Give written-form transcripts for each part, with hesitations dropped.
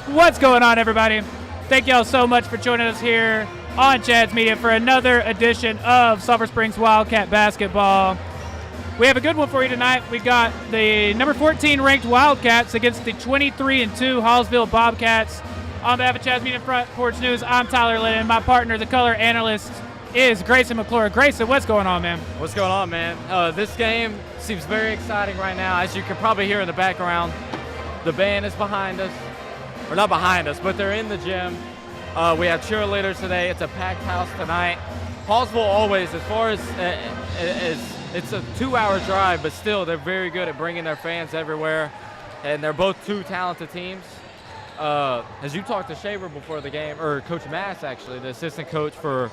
What's going on, everybody? Thank y'all so much for joining us here on Chad's Media for another edition of Sulphur Springs Wildcat Basketball. We have a good one for you tonight. We've got the number 14 ranked Wildcats against the 23-2 Hallsville Bobcats. On behalf of Chad's Media Front Porch News, I'm Tyler Lennon. My partner, the color analyst, is Grayson McClure. Grayson, what's going on, man? What's going on, man? This game seems very exciting right now. As you can probably hear in the background, the band is behind us. Or not behind us, but they're in the gym. We have cheerleaders today. It's a packed house tonight. Hallsville always, as far as it's a 2-hour drive, but still they're very good at bringing their fans everywhere. And they're both two talented teams. As you talked to Shaver before the game, or Coach Mass actually, the assistant coach for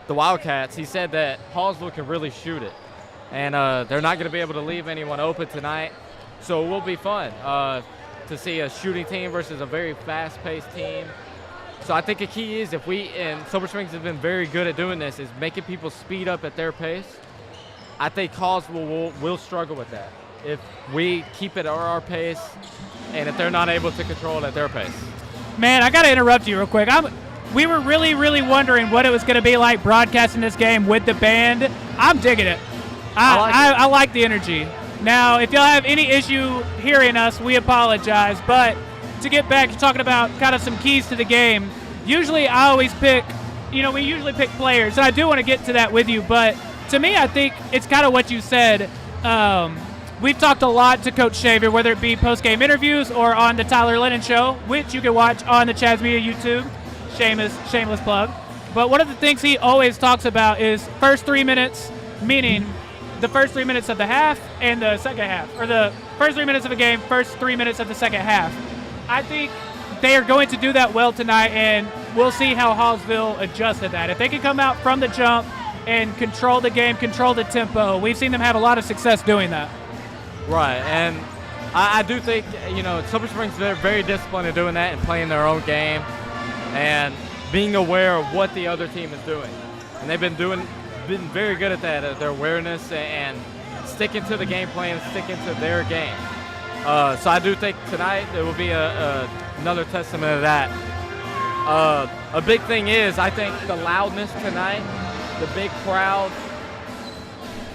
the Wildcats, he said that Hallsville can really shoot it. And they're not going to be able to leave anyone open tonight. So it will be fun to see a shooting team versus a very fast-paced team. So I think the key is, and Sulphur Springs has been very good at doing this, is making people speed up at their pace. I think Hallsville will struggle with that if we keep it at our pace and if they're not able to control it at their pace. Man, I got to interrupt you real quick. We were really wondering what it was going to be like broadcasting this game with the band. I'm digging it. I like the energy. Now, if y'all have any issue hearing us, we apologize. But to get back to talking about kind of some keys to the game, usually I always pick, we usually pick players. And I do want to get to that with you. But to me, I think it's kind of what you said. We've talked a lot to Coach Shaver, whether it be post-game interviews or on the Tyler Lennon Show, which you can watch on the Chad's Media YouTube. Shameless plug. But one of the things he always talks about is first 3 minutes, meaning the first 3 minutes of the half and the second half, or the first 3 minutes of a game, first 3 minutes of the second half. I think they are going to do that well tonight, and we'll see how Hallsville adjusts to that. If they can come out from the jump and control the game, control the tempo, we've seen them have a lot of success doing that. Right, and I do think, Sulphur Springs, they're very disciplined in doing that and playing their own game and being aware of what the other team is doing. And they've been very good at that, their awareness and sticking to the game plan, sticking to their game. So I do think tonight it will be another testament of that. A big thing is, I think the loudness tonight, the big crowd,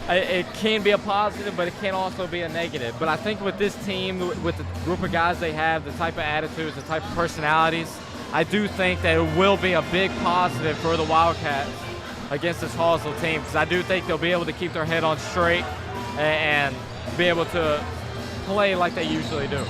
it can be a positive, but it can also be a negative. But I think with this team, with the group of guys they have, the type of attitudes, the type of personalities, I do think that it will be a big positive for the Wildcats against this Hallsville team, because I do think they'll be able to keep their head on straight and be able to play like they usually do.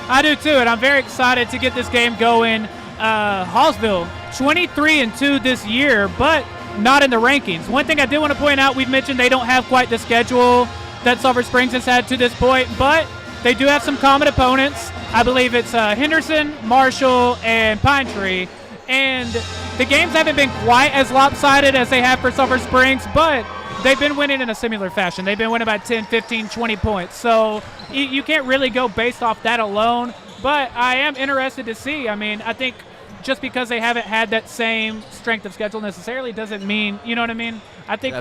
I do too, and I'm very excited to get this game going. Hallsville, 23-2 this year, but not in the rankings. One thing I did want to point out, we've mentioned they don't have quite the schedule that Sulphur Springs has had to this point, but they do have some common opponents. I believe it's Henderson, Marshall, and Pine Tree. And the games haven't been quite as lopsided as they have for Sulphur Springs, but they've been winning in a similar fashion. They've been winning by 10, 15, 20 points. So you can't really go based off that alone. But I am interested to see. I think just because they haven't had that same strength of schedule necessarily doesn't mean, you know what I mean? I think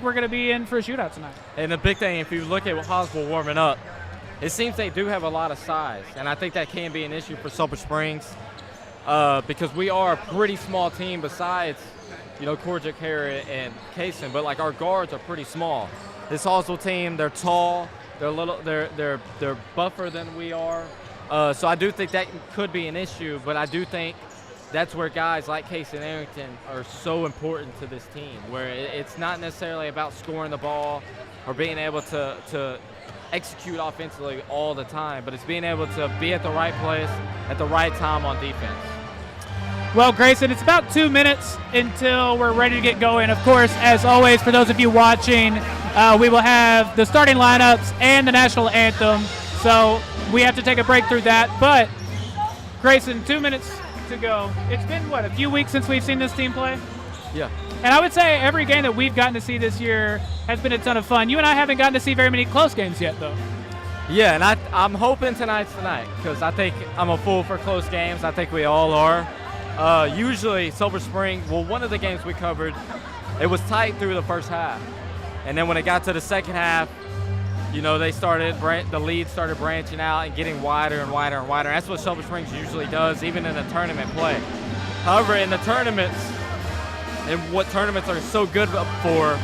we're going to be in for a shootout tonight. And the big thing, if you look at Hallsville warming up, it seems they do have a lot of size. And I think that can be an issue for Sulphur Springs. Because we are a pretty small team besides, Korjak, Harriet, and Kaysen, but our guards are pretty small. This Hallsville team, they're tall, they're buffer than we are. So I do think that could be an issue, but I do think that's where guys like Kaysen and Arrington are so important to this team, where it's not necessarily about scoring the ball or being able to execute offensively all the time, but it's being able to be at the right place at the right time on defense. Well, Grayson, it's about 2 minutes until we're ready to get going. Of course, as always, for those of you watching, we will have the starting lineups and the national anthem. So we have to take a break through that. But, Grayson, 2 minutes to go. It's been, a few weeks since we've seen this team play? Yeah. And I would say every game that we've gotten to see this year has been a ton of fun. You and I haven't gotten to see very many close games yet, though. Yeah, and I'm hoping tonight's tonight, because I think I'm a fool for close games. I think we all are. Usually Sulphur Springs, one of the games we covered, it was tight through the first half. And then when it got to the second half, you know, the lead started branching out and getting wider and wider and wider. That's what Sulphur Springs usually does, even in a tournament play. However, in the tournaments, and what tournaments are so good for,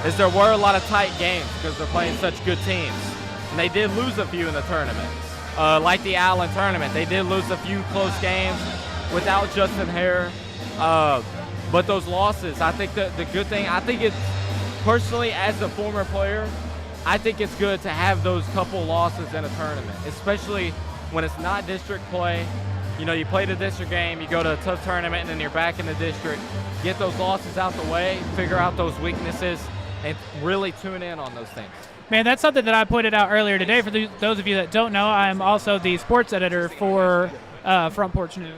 is there were a lot of tight games because they're playing such good teams. And they did lose a few in the tournaments. Like the Allen tournament, they did lose a few close games without Justin Hare. But those losses, I think the good thing, I think it's, personally as a former player, I think it's good to have those couple losses in a tournament, especially when it's not district play. You know, you play the district game, you go to a tough tournament, and then you're back in the district. Get those losses out the way, figure out those weaknesses, and really tune in on those things. Man, that's something that I pointed out earlier today. For those of you that don't know, I'm also the sports editor for Front Porch News.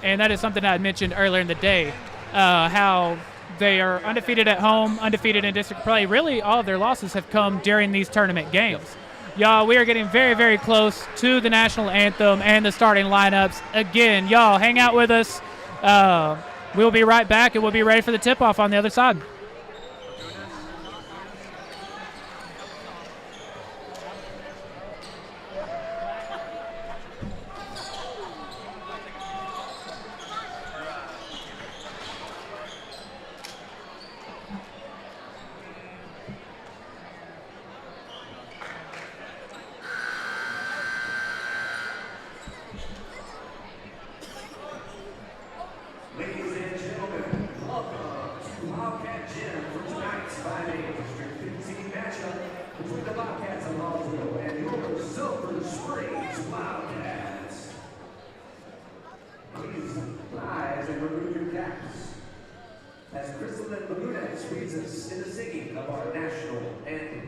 And that is something I had mentioned earlier in the day, how they are undefeated at home, undefeated in district play. Really, all of their losses have come during these tournament games. Y'all, we are getting very, very close to the national anthem and the starting lineups. Again, y'all, hang out with us. We'll be right back, and we'll be ready for the tip-off on the other side. Between the Bobcats of Hallsville and your Sulphur Springs Wildcats. Please rise and remove your caps as Grayson and Bermudez leads us in the singing of our national anthem.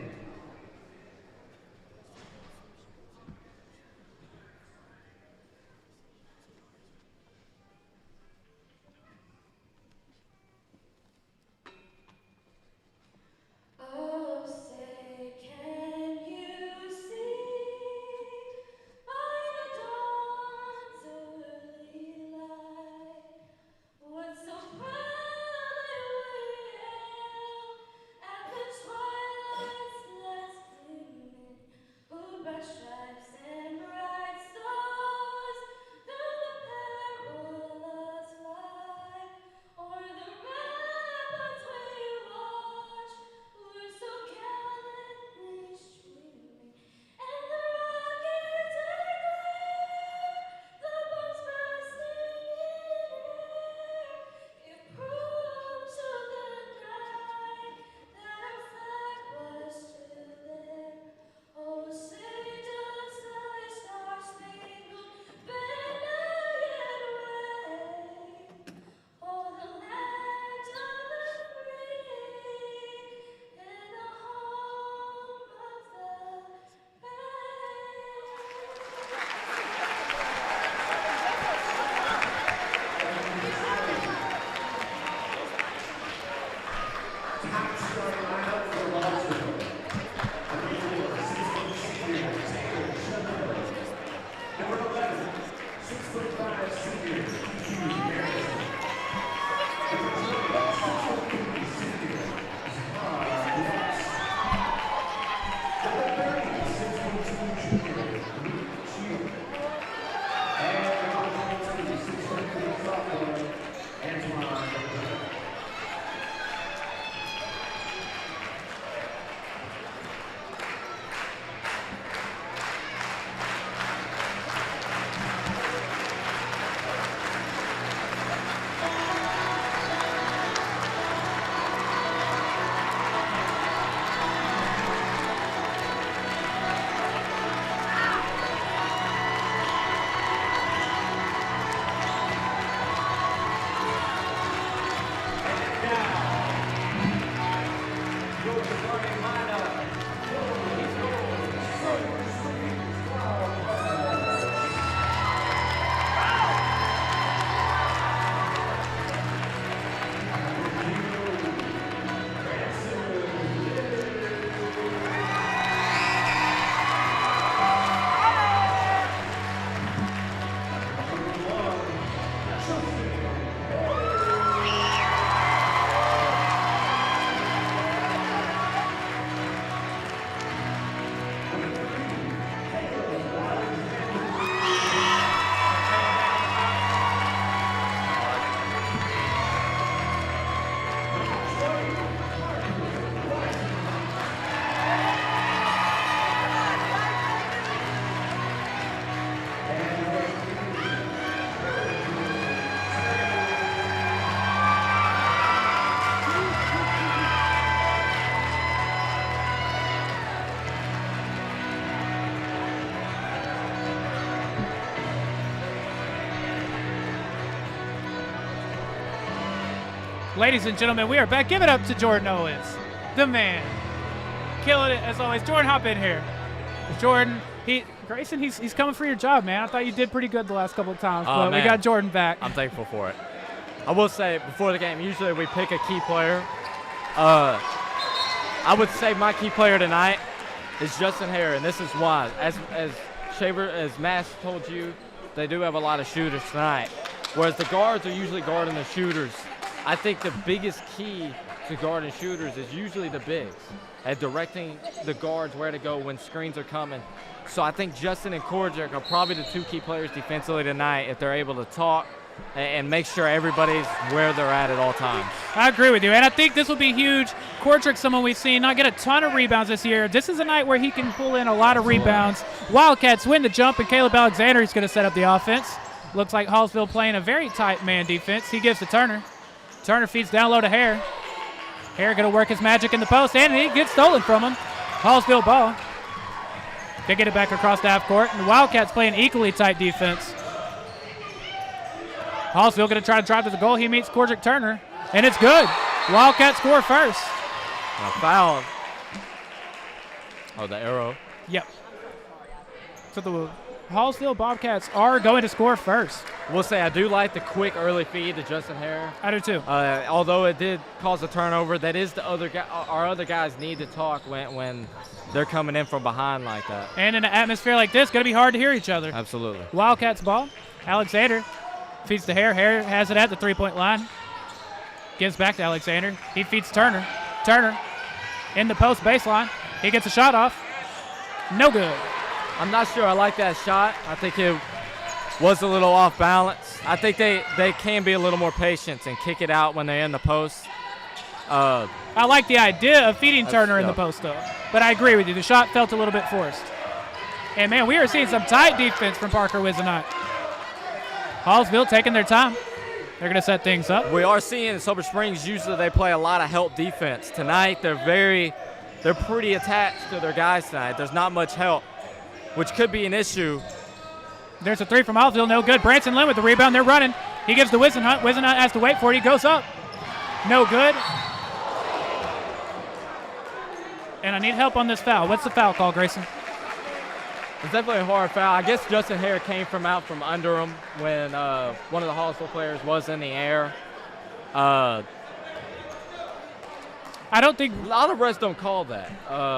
Ladies and gentlemen, we are back. Give it up to Jordan Owens, the man. Killing it as always. Jordan, hop in here. Jordan, Grayson, he's coming for your job, man. I thought you did pretty good the last couple of times, but we got Jordan back. I'm thankful for it. I will say, before the game, usually we pick a key player. I would say my key player tonight is Justin Hare, and this is why. As Mash told you, they do have a lot of shooters tonight. Whereas the guards are usually guarding the shooters. I think the biggest key to guarding shooters is usually the bigs at directing the guards where to go when screens are coming. So I think Justin and Korjak are probably the two key players defensively tonight if they're able to talk and make sure everybody's where they're at all times. I agree with you, and I think this will be huge. Korjak, someone we've seen not get a ton of rebounds this year. This is a night where he can pull in a lot of rebounds. Wildcats win the jump, and Caleb Alexander is going to set up the offense. Looks like Hallsville playing a very tight man defense. He gives to Turner. Turner feeds down low to Hare. Hare going to work his magic in the post, and it gets stolen from him. Hallsville ball. They get it back across the half court, and the Wildcats playing equally tight defense. Hallsville going to try to drive to the goal. He meets Korjak Turner, and it's good. Wildcats score first. A foul. Oh, the arrow. Yep. So the Hallsville Bobcats are going to score first. We'll say I do like the quick early feed to Justin Hare. I do too. Although it did cause a turnover, that is the other guy. Our other guys need to talk when they're coming in from behind like that. And in an atmosphere like this, going to be hard to hear each other. Absolutely. Wildcats ball. Alexander feeds to Hare. Hare has it at the three-point line. Gives back to Alexander. He feeds Turner. Turner in the post baseline. He gets a shot off. No good. I'm not sure I like that shot. I think it was a little off balance. I think they can be a little more patient and kick it out when they're in the post. I like the idea of feeding Turner in the post, though. But I agree with you. The shot felt a little bit forced. And, man, we are seeing some tight defense from Parker Wiz tonight. Hallsville taking their time. They're going to set things up. We are seeing Sulphur Springs, usually they play a lot of help defense. Tonight, they're pretty attached to their guys tonight. There's not much help, which could be an issue. There's a three from Hallsville, no good. Branson Lynn with the rebound. They're running. He gives to Wisenhunt. Wisenhunt has to wait for it. He goes up. No good. And I need help on this foul. What's the foul call, Grayson? It's definitely a hard foul. I guess Justin Hare came out from under him when one of the Hallsville players was in the air. I don't think a lot of refs don't call that.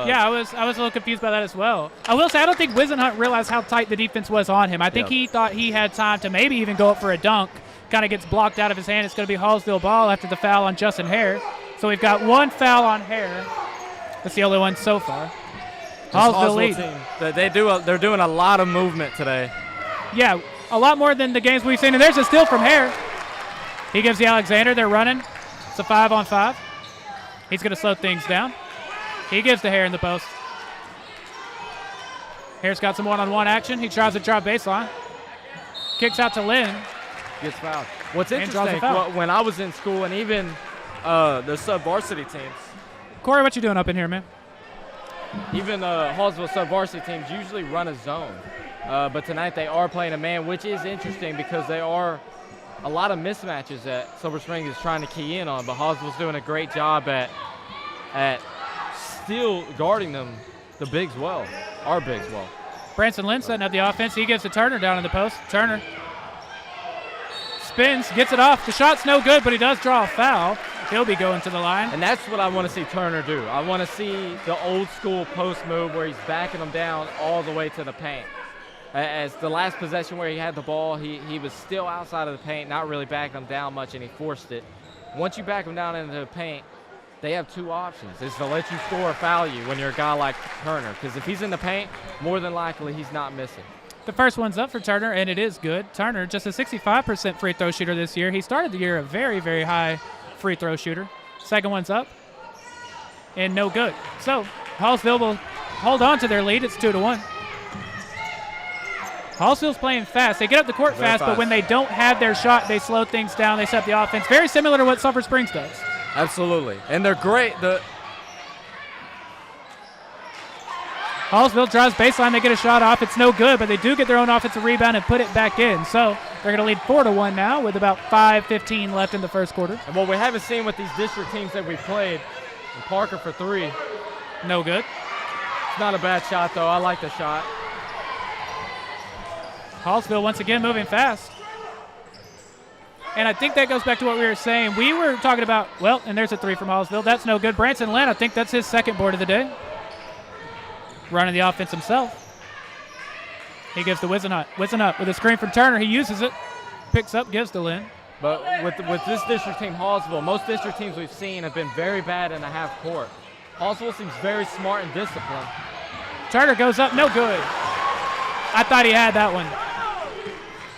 Yeah, I was a little confused by that as well. I will say I don't think Wisenhunt realized how tight the defense was on him. I think he thought he had time to maybe even go up for a dunk. Kind of gets blocked out of his hand. It's going to be Hallsville ball after the foul on Justin Hare. So we've got one foul on Hare. That's the only one so far. Hallsville lead. They're doing a lot of movement today. Yeah, a lot more than the games we've seen. And there's a steal from Hare. He gives the Alexander. They're running. It's a 5-on-5. He's going to slow things down. He gives to Hare in the post. Hare's got some one-on-one action. He tries to drop baseline. Kicks out to Lynn. Gets fouled. What's interesting, when I was in school and even the sub-varsity teams. Corey, what you doing up in here, man? Even Hallsville sub-varsity teams usually run a zone. But tonight they are playing a man, which is interesting because they are a lot of mismatches that Sulphur Springs is trying to key in on. But Hallsville's doing a great job at still guarding them, the bigs well, our bigs well. Branson Lynn setting up the offense. He gives to Turner down in the post. Turner spins, gets it off. The shot's no good, but he does draw a foul. He'll be going to the line. And that's what I want to see Turner do. I want to see the old school post move where he's backing them down all the way to the paint. As the last possession where he had the ball, he was still outside of the paint, not really backing them down much, and he forced it. Once you back them down into the paint, they have two options. It's to let you score or foul you when you're a guy like Turner, because if he's in the paint, more than likely he's not missing. The first one's up for Turner, and it is good. Turner, just a 65% free throw shooter this year. He started the year a very, very high free throw shooter. Second one's up, and no good. So Hallsville will hold on to their lead. It's 2-1. Hallsville's playing fast. They get up the court fast, but when they don't have their shot, they slow things down. They set the offense. Very similar to what Sulphur Springs does. Absolutely. And they're great. Hallsville drives baseline. They get a shot off. It's no good, but they do get their own offensive rebound and put it back in. So they're going to lead 4-1 now with about 5:15 left in the first quarter. And what we haven't seen with these district teams that we played, Parker for 3. No good. It's not a bad shot, though. I like the shot. Hallsville once again moving fast. And I think that goes back to what we were saying. We were talking about, well, and there's a 3 from Hallsville. That's no good. Branson Lynn, I think that's his second board of the day. Running the offense himself. He gives to Wizenut. Wizenut with a screen from Turner. He uses it. Picks up, gives to Lynn. But with this district team, Hallsville, most district teams we've seen have been very bad in the half court. Hallsville seems very smart and disciplined. Turner goes up, no good. I thought he had that one.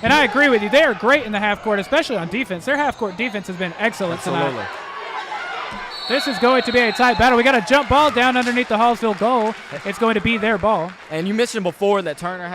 And I agree with you. They are great in the half court, especially on defense. Their half court defense has been excellent tonight. This is going to be a tight battle. We got a jump ball down underneath the Hallsville goal. It's going to be their ball. And you mentioned before that Turner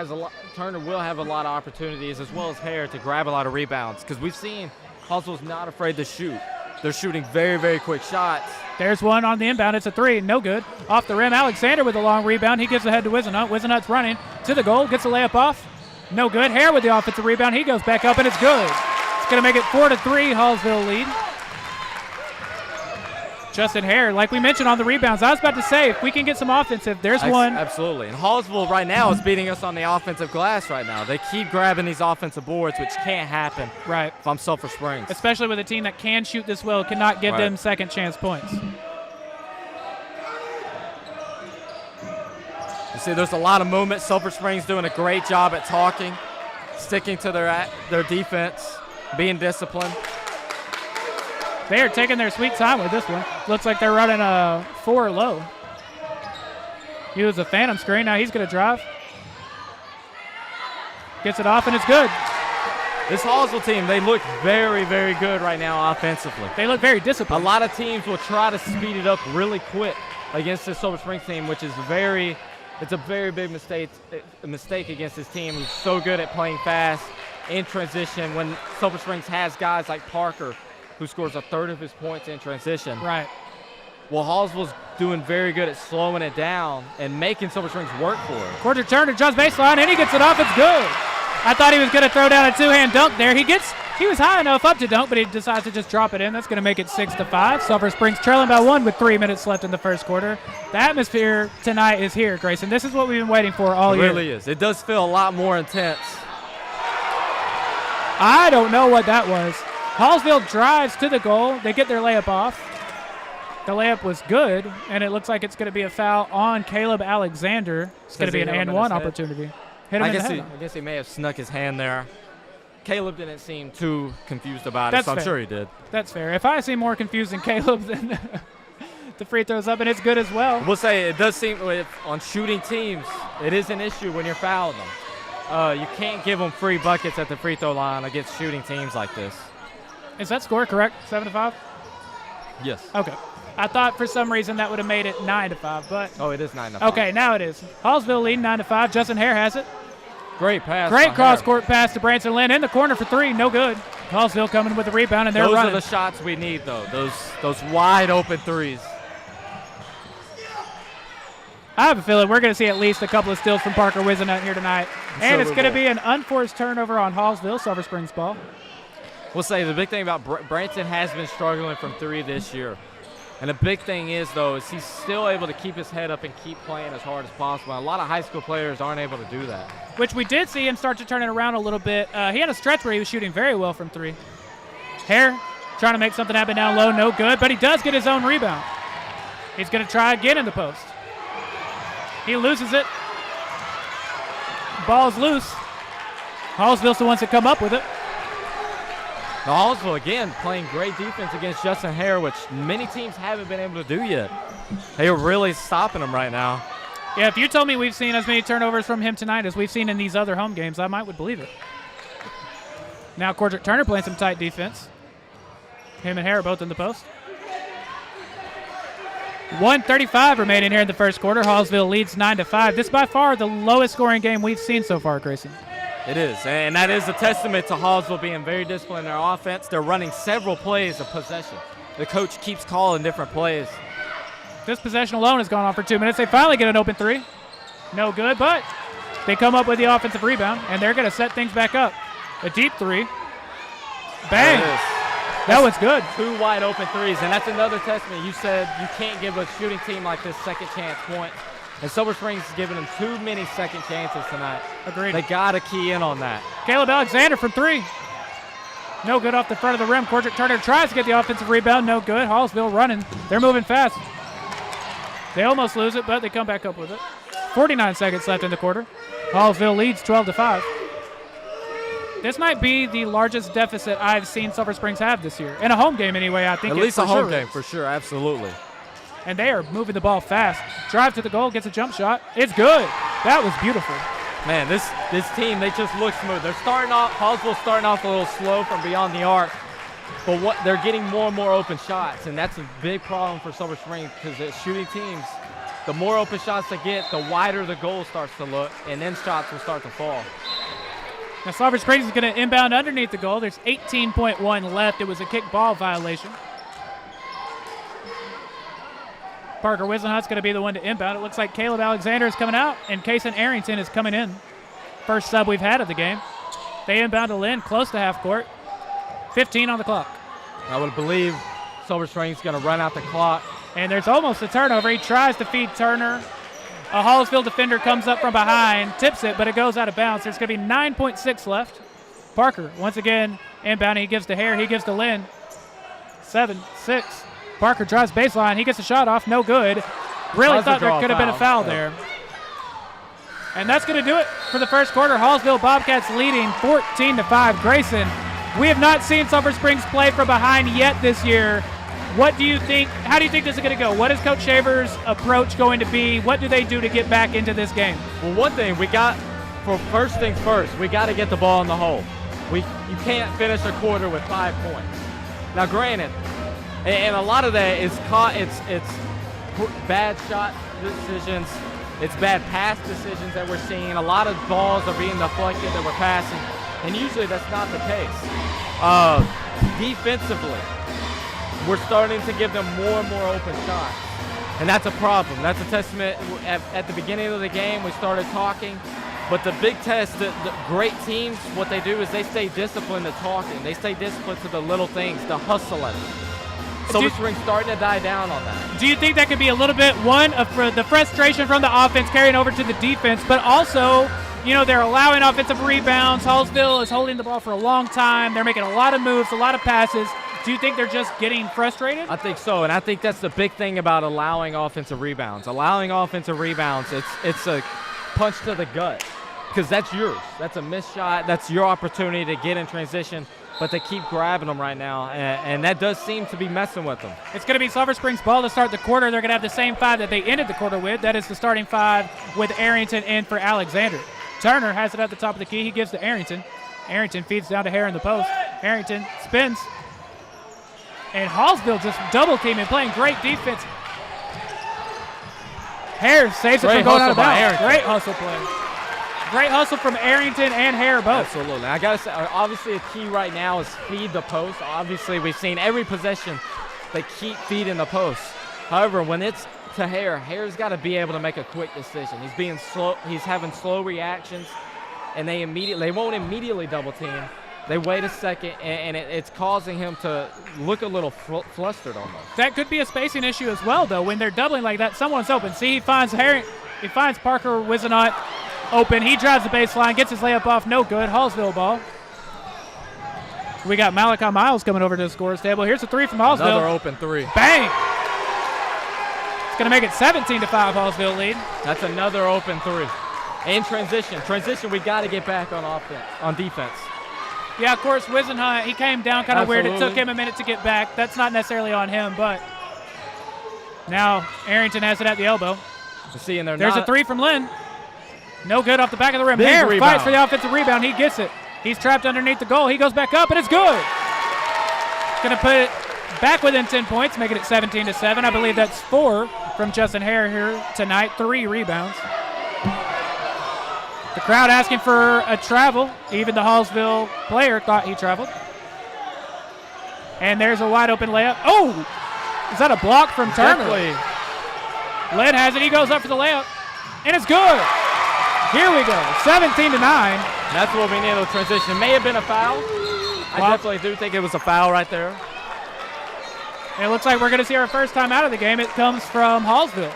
will have a lot of opportunities as well as Hare to grab a lot of rebounds because we've seen Hallsville's not afraid to shoot. They're shooting very, very quick shots. There's one on the inbound. It's a 3. No good. Off the rim, Alexander with a long rebound. He gives ahead to Wizenut. Wizenut's running to the goal. Gets a layup off. No good. Hare with the offensive rebound. He goes back up, and it's good. It's going to make it 4-3, Hallsville lead. Justin Hare, like we mentioned on the rebounds, I was about to say, if we can get some offensive, there's one. Absolutely. And Hallsville right now is beating us on the offensive glass right now. They keep grabbing these offensive boards, which can't happen if I'm Sulphur Springs. Especially with a team that can shoot this well, cannot give them second chance points. You see, there's a lot of movement. Sulphur Springs doing a great job at talking, sticking to their defense, being disciplined. They are taking their sweet time with this one. Looks like they're running a 4 low. He was a phantom screen. Now he's going to drive. Gets it off, and it's good. This Hallsville team, they look very, very good right now offensively. They look very disciplined. A lot of teams will try to speed it up really quick against this Sulphur Springs team, which is it's a very big mistake against this team who's so good at playing fast in transition when Sulphur Springs has guys like Parker who scores a third of his points in transition. Right. Well, Hallsville's doing very good at slowing it down and making Sulphur Springs work for it. Quarter Turner jumps baseline, and he gets it off. It's good. I thought he was going to throw down a two-hand dunk there. He was high enough up to dunk, but he decides to just drop it in. That's going to make it 6-5. Sulphur Springs trailing by 1 with 3 minutes left in the first quarter. The atmosphere tonight is here, Grayson. This is what we've been waiting for all year. It really is. It does feel a lot more intense. I don't know what that was. Hallsville drives to the goal. They get their layup off. The layup was good, and it looks like it's going to be a foul on Caleb Alexander. It's going to be an and one opportunity. Hit him in the head. I guess he may have snuck his hand there. Caleb didn't seem too confused about it, so I'm sure he did. That's fair. If I seem more confused than Caleb, then the free throw's up, and it's good as well. We'll say it does seem on shooting teams, it is an issue when you're fouling them. You can't give them free buckets at the free throw line against shooting teams like this. Is that score correct? 7-5? Yes. Okay. I thought for some reason that would have made it 9-5, but. Oh, it is 9-5. Okay, now it is. Hallsville leading 9-5. Justin Hare has it. Great pass. Great cross-court pass to Branson Lynn in the corner for 3. No good. Hallsville coming with the rebound, and they're running. Those are the shots we need, though. Those wide open threes. I have a feeling we're going to see at least a couple of steals from Parker Wizenut here tonight. And it's going to be an unforced turnover on Hallsville, Sulphur Springs ball. We'll say the big thing about Branson has been struggling from 3 this year. And the big thing is, though, is he's still able to keep his head up and keep playing as hard as possible. And a lot of high school players aren't able to do that. Which we did see him start to turn it around a little bit. He had a stretch where he was shooting very well from 3. Hare trying to make something happen down low, no good, but he does get his own rebound. He's going to try again in the post. He loses it. Ball's loose. Hallsville still wants to come up with it. Now, Hallsville, again, playing great defense against Justin Hare, which many teams haven't been able to do yet. They're really stopping him right now. Yeah, if you told me we've seen as many turnovers from him tonight as we've seen in these other home games, I would believe it. Now, Cordrick Turner playing some tight defense. Him and Hare are both in the post. 1:35 remaining here in the first quarter. Hallsville leads 9-5. This is by far the lowest scoring game we've seen so far, Grayson. It is, and that is a testament to Hallsville being very disciplined in their offense. They're running several plays of possession. The coach keeps calling different plays. This possession alone has gone on for 2 minutes. They finally get an open 3. No good, but they come up with the offensive rebound, and they're going to set things back up. A deep three. Bang. That was good. 2 wide open threes, and that's another testament. You said you can't give a shooting team like this second chance points. And Sulphur Springs is giving them too many second chances tonight. Agreed. They got to key in on that. Caleb Alexander from 3. No good off the front of the rim. Cordrick Turner tries to get the offensive rebound. No good. Hallsville running. They're moving fast. They almost lose it, but they come back up with it. 49 seconds left in the quarter. Hallsville leads 12-5. This might be the largest deficit I've seen Sulphur Springs have this year. In a home game anyway, I think. At least a home game, for sure, absolutely. And they are moving the ball fast. Drive to the goal, gets a jump shot. It's good. That was beautiful. Man, this team, they just look smooth. They're starting off, Hallsville starting off a little slow from beyond the arc, but they're getting more and more open shots, and that's a big problem for Sulphur Springs because the shooting teams, the more open shots they get, the wider the goal starts to look, and then shots will start to fall. Now Sulphur Springs is going to inbound underneath the goal. There's 18.1 left. It was a kick ball violation. Parker Wisenhut's going to be the one to inbound. It looks like Caleb Alexander is coming out, and Kason Arrington is coming in. First sub we've had of the game. They inbound to Lynn, close to half court. 15 on the clock. I would believe Sulphur Springs is going to run out the clock. And there's almost a turnover. He tries to feed Turner. A Hallsville defender comes up from behind, tips it, but it goes out of bounds. There's going to be 9.6 left. Parker, once again, inbounding. He gives to Hare. He gives to Lynn. 7, 6. Parker drives baseline. He gets a shot off. No good. Really thought there could have been a foul there. And that's going to do it for the first quarter. Hallsville Bobcats leading 14-5. Grayson, we have not seen Sulphur Springs play from behind yet this year. What do you think? How do you think this is going to go? What is Coach Shaver's approach going to be? What do they do to get back into this game? Well, one thing for first things first, we got to get the ball in the hole. You can't finish a quarter with 5 points. Now, granted, and a lot of that is it's bad shot decisions, it's bad pass decisions that we're seeing. A lot of balls are being deflected that we're passing, and usually that's not the case. Defensively, we're starting to give them more and more open shots, and that's a problem. That's a testament. At the beginning of the game, we started talking, but the big test, the great teams, what they do is they stay disciplined to talking. They stay disciplined to the little things, the hustling. Sulphur Springs starting to die down on that. Do you think that could be a little bit, one, of the frustration from the offense carrying over to the defense, but also, they're allowing offensive rebounds. Hallsville is holding the ball for a long time. They're making a lot of moves, a lot of passes. Do you think they're just getting frustrated? I think so, and I think that's the big thing about allowing offensive rebounds. Allowing offensive rebounds, it's a punch to the gut because that's yours. That's a missed shot. That's your opportunity to get in transition, but they keep grabbing them right now, and that does seem to be messing with them. It's going to be Sulphur Springs ball to start the quarter. They're going to have the same 5 that they ended the quarter with. That is the starting 5 with Arrington in for Alexander. Turner has it at the top of the key. He gives to Arrington. Arrington feeds down to Hare in the post. Arrington spins. And Hallsville just double teaming, playing great defense. Hare saves it from going out of bounds. Great hustle play. Great hustle from Arrington and Hare both. Absolutely. I got to say, obviously a key right now is feed the post. Obviously, we've seen every possession they keep feeding the post. However, when it's to Hare, Hare's got to be able to make a quick decision. He's being slow. He's having slow reactions, and they won't immediately double team. They wait a second, and it's causing him to look a little flustered almost. That could be a spacing issue as well, though. When they're doubling like that, someone's open. See, he finds Parker Wisenhut open. He drives the baseline, gets his layup off. No good. Hallsville ball. We got Malachi Miles coming over to the scorer's table. Here's a 3 from Hallsville. Another open 3. Bang! It's going to make it 17-5 Hallsville lead. That's another open 3. In transition. We got to get back on defense. Yeah, of course, Wisenhut, he came down kind of weird. It took him a minute to get back. That's not necessarily on him, but now Arrington has it at the elbow. There's a 3 from Lynn. No good off the back of the rim. Hare fights for the offensive rebound. He gets it. He's trapped underneath the goal. He goes back up, and it's good. Going to put it back within 10 points, making it 17-7. I believe that's 4 from Justin Hare here tonight, 3 rebounds. The crowd asking for a travel. Even the Hallsville player thought he traveled. And there's a wide open layup. Oh! Is that a block from Turner? Definitely. Lynn has it. He goes up for the layup. And it's good. Here we go, 17-9. That's what we need to transition. It may have been a foul. I definitely do think it was a foul right there. And it looks like we're going to see our first time out of the game. It comes from Hallsville.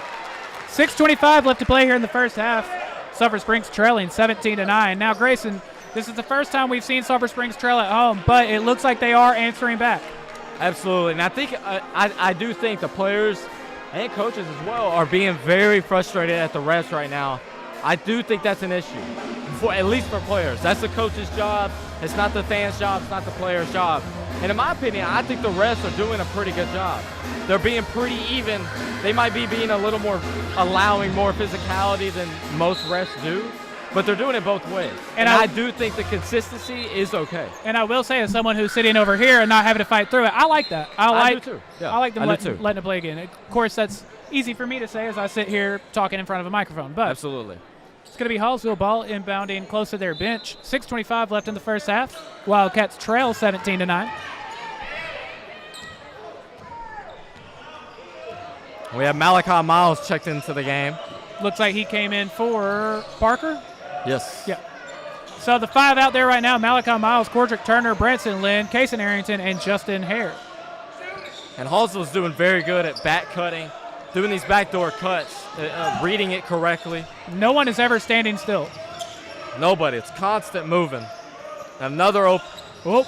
6:25 left to play here in the first half. Sulphur Springs trailing 17-9. Now, Grayson, this is the first time we've seen Sulphur Springs trail at home, but it looks like they are answering back. Absolutely. And I think I do think the players and coaches as well are being very frustrated at the refs right now. I do think that's an issue, at least for players. That's the coach's job. It's not the fans' job. It's not the players' job. And in my opinion, I think the refs are doing a pretty good job. They're being pretty even. They might be being a little more, allowing more physicality than most refs do, but they're doing it both ways. And I do think the consistency is okay. And I will say, as someone who's sitting over here and not having to fight through it, I like that. I do too. Yeah, I like them letting it play again. Of course, that's easy for me to say as I sit here talking in front of a microphone. But absolutely. It's going to be Hallsville ball inbounding close to their bench. 6:25 left in the first half. Wildcats trail 17-9. We have Malachi Miles checked into the game. Looks like he came in for Parker. Yes. Yeah. So the 5 out there right now: Malachi Miles, Cordrick Turner, Branson Lynn, Kaysen Arrington, and Justin Hare. And Hallsville's doing very good at back cutting, doing these backdoor cuts, reading it correctly. No one is ever standing still. Nobody. It's constant moving. Another open. Oh.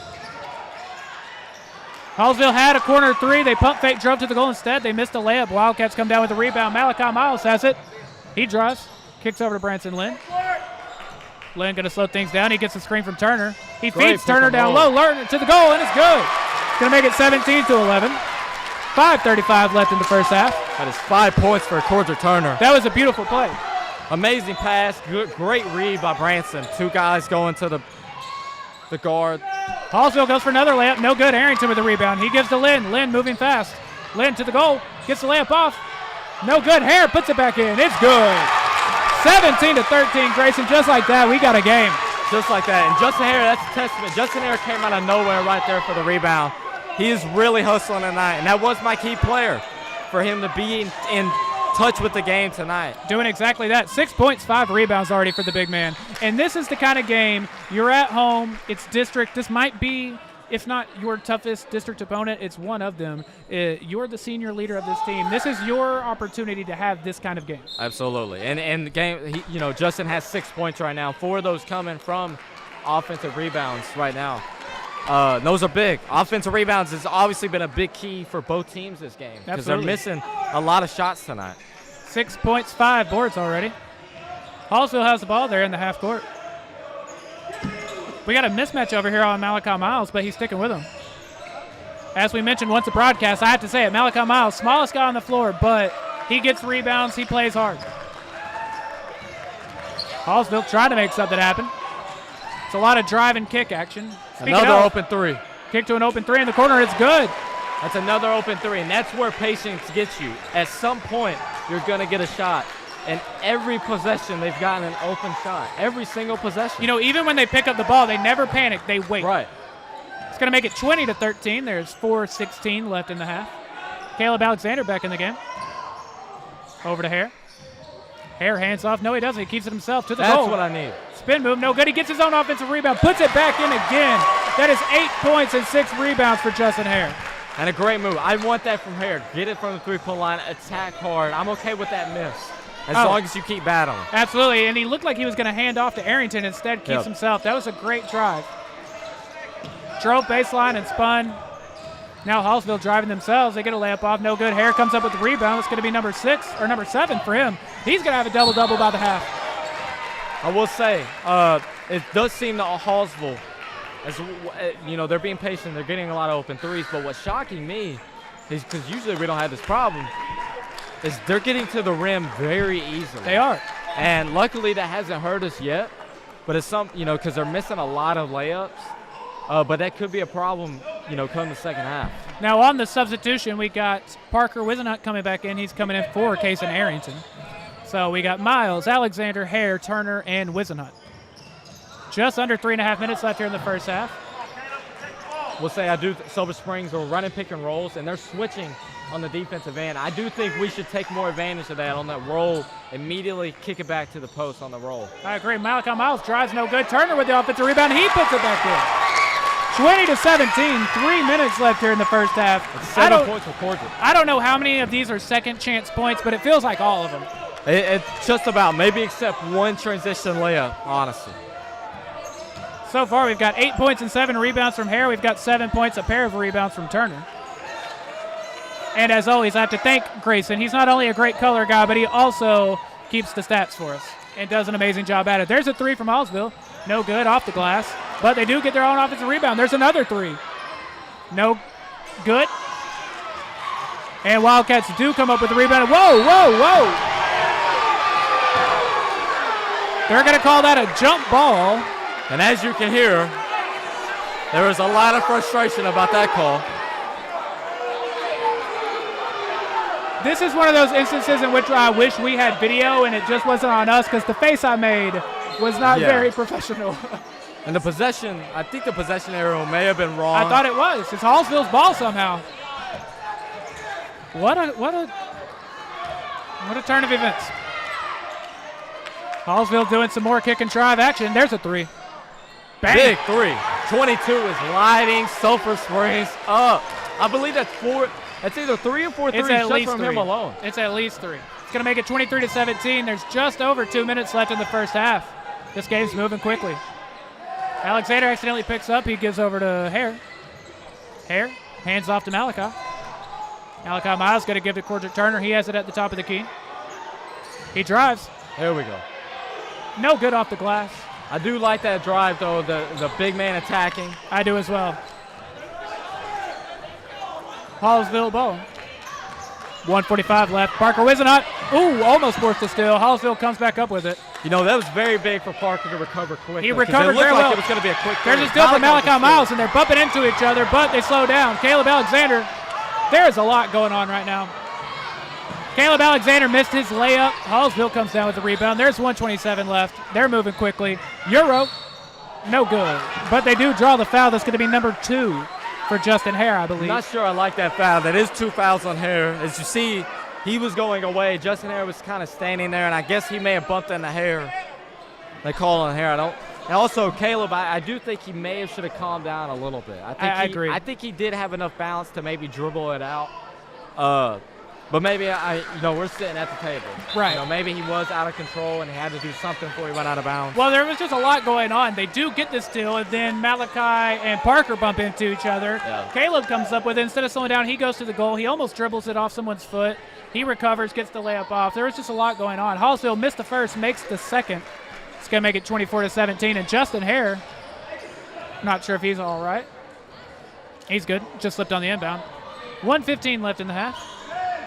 Hallsville had a corner 3. They pump fake, drove to the goal instead. They missed a layup. Wildcats come down with the rebound. Malachi Miles has it. He drives, kicks over to Branson Lynn. Lynn going to slow things down. He gets a screen from Turner. He feeds Turner down low, Lerner to the goal, and it's good. Going to make it 17-11. 5:35 left in the first half. That is 5 points for Cordrick Turner. That was a beautiful play. Amazing pass. Good, great read by Branson. 2 guys going to the guard. Hallsville goes for another layup. No good. Arrington with the rebound. He gives to Lynn. Lynn moving fast. Lynn to the goal. Gets the layup off. No good. Hare puts it back in. It's good. 17-13. Grayson, just like that, we got a game. Just like that. And Justin Hare, that's a testament. Justin Hare came out of nowhere right there for the rebound. He is really hustling tonight, and that was my key player for him to be in touch with the game tonight. Doing exactly that. 6 points, 5 rebounds already for the big man. And this is the kind of game, you're at home, it's district. This might be, if not your toughest district opponent, it's one of them. You're the senior leader of this team. This is your opportunity to have this kind of game. Absolutely. And the game, Justin has 6 points right now. 4 of those coming from offensive rebounds right now. Those are big. Offensive rebounds has obviously been a big key for both teams this game because they're missing a lot of shots tonight. 6 points, 5 boards already. Hallsville has the ball there in the half court. We got a mismatch over here on Malachi Miles, but he's sticking with him. As we mentioned once the broadcast, I have to say it, Malachi Miles, smallest guy on the floor, but he gets rebounds, he plays hard. Hallsville trying to make something happen. It's a lot of drive and kick action. Another open 3. Kick to an open 3 in the corner. It's good. That's another open 3, and that's where patience gets you. At some point, you're going to get a shot. And every possession, they've gotten an open shot. Every single possession. Even when they pick up the ball, they never panic. They wait. Right. It's going to make it 20-13. There's 4:16 left in the half. Caleb Alexander back in the game. Over to Hare. Hare hands off. No, he doesn't. He keeps it himself to the goal. That's what I need. Spin move. No good. He gets his own offensive rebound. Puts it back in again. That is 8 points and 6 rebounds for Justin Hare. And a great move. I want that from Hare. Get it from the three-point line. Attack hard. I'm okay with that miss as long as you keep battling. Absolutely. And he looked like he was going to hand off to Arrington. Instead, keeps himself. That was a great drive. Drove baseline and spun. Now Hallsville driving themselves. They get a layup off. No good. Hare comes up with the rebound. It's going to be number 7 for him. He's going to have a double-double by the half. I will say, it does seem that Hallsville, they're being patient. They're getting a lot of open 3s. But what's shocking me is, because usually we don't have this problem, is they're getting to the rim very easily. They are. And luckily that hasn't hurt us yet. But it's because they're missing a lot of layups. But that could be a problem, come the second half. Now on the substitution, we got Parker Wisenhunt coming back in. He's coming in for Kaysen Arrington. So we got Miles, Alexander, Hare, Turner, and Wisenhunt. Just under 3.5 minutes left here in the first half. We'll say Silver Springs are running pick and rolls, and they're switching on the defensive end. I do think we should take more advantage of that on that roll, immediately kick it back to the post on the roll. I agree. Malachi Miles drives no good. Turner with the offensive rebound. He puts it back in. 20-17, 3 minutes left here in the first half. It's 7 points for Cordial. I don't know how many of these are second chance points, but it feels like all of them. It's just about, maybe except one transition layup, honestly. So far, we've got 8 points and 7 rebounds from Hare. We've got 7 points, a pair of rebounds from Turner. And as always, I have to thank Grayson. He's not only a great color guy, but he also keeps the stats for us and does an amazing job at it. There's a 3 from Hallsville. No good, off the glass. But they do get their own offensive rebound. There's another 3. No good. And Wildcats do come up with the rebound. Whoa, whoa, whoa. They're going to call that a jump ball. And as you can hear, there was a lot of frustration about that call. This is one of those instances in which I wish we had video and it just wasn't on us because the face I made was not very professional. And the possession, I think the possession arrow may have been wrong. I thought it was. It's Hallsville's ball somehow. What a turn of events. Hallsville doing some more kick and drive action. There's a 3. Bang. Big 3. 22 is lighting Sulphur Springs up. I believe that's 4. That's either 3 or 4 threes just from him alone. It's at least 3. It's going to make it 23-17. There's just over 2 minutes left in the first half. This game's moving quickly. Alexander accidentally picks up. He gives over to Hare. Hare hands off to Malachi. Malachi Miles going to give to Cordial Turner. He has it at the top of the key. He drives. There we go. No good off the glass. I do like that drive, though, the big man attacking. I do as well. Hallsville ball. 1:45 left. Parker Wisenhunt. Ooh, almost forced a steal. Hallsville comes back up with it. You know, that was very big for Parker to recover quickly. He recovered very well. It was going to be a quick There's a steal from Malachi Miles, and they're bumping into each other, but they slow down. Caleb Alexander. There's a lot going on right now. Caleb Alexander missed his layup. Hallsville comes down with the rebound. There's 1:27 left. They're moving quickly. Euro. No good. But they do draw the foul. That's going to be number 2 for Justin Hare, I believe. Not sure I like that foul. That is 2 fouls on Hare. As you see, he was going away. Justin Hare was kind of standing there, and I guess he may have bumped into Hare. They call on Hare. And also, Caleb, I do think he should have calmed down a little bit. I agree. I think he did have enough balance to maybe dribble it out. But maybe, we're sitting at the table. Right. Maybe he was out of control and he had to do something before he went out of bounds. Well, there was just a lot going on. They do get this steal, and then Malachi and Parker bump into each other. Yeah. Caleb comes up with it. Instead of slowing down, he goes to the goal. He almost dribbles it off someone's foot. He recovers, gets the layup off. There was just a lot going on. Hallsville missed the first, makes the second. It's going to make it 24-17. And Justin Hare, not sure if he's all right. He's good. Just slipped on the inbound. 1:15 left in the half.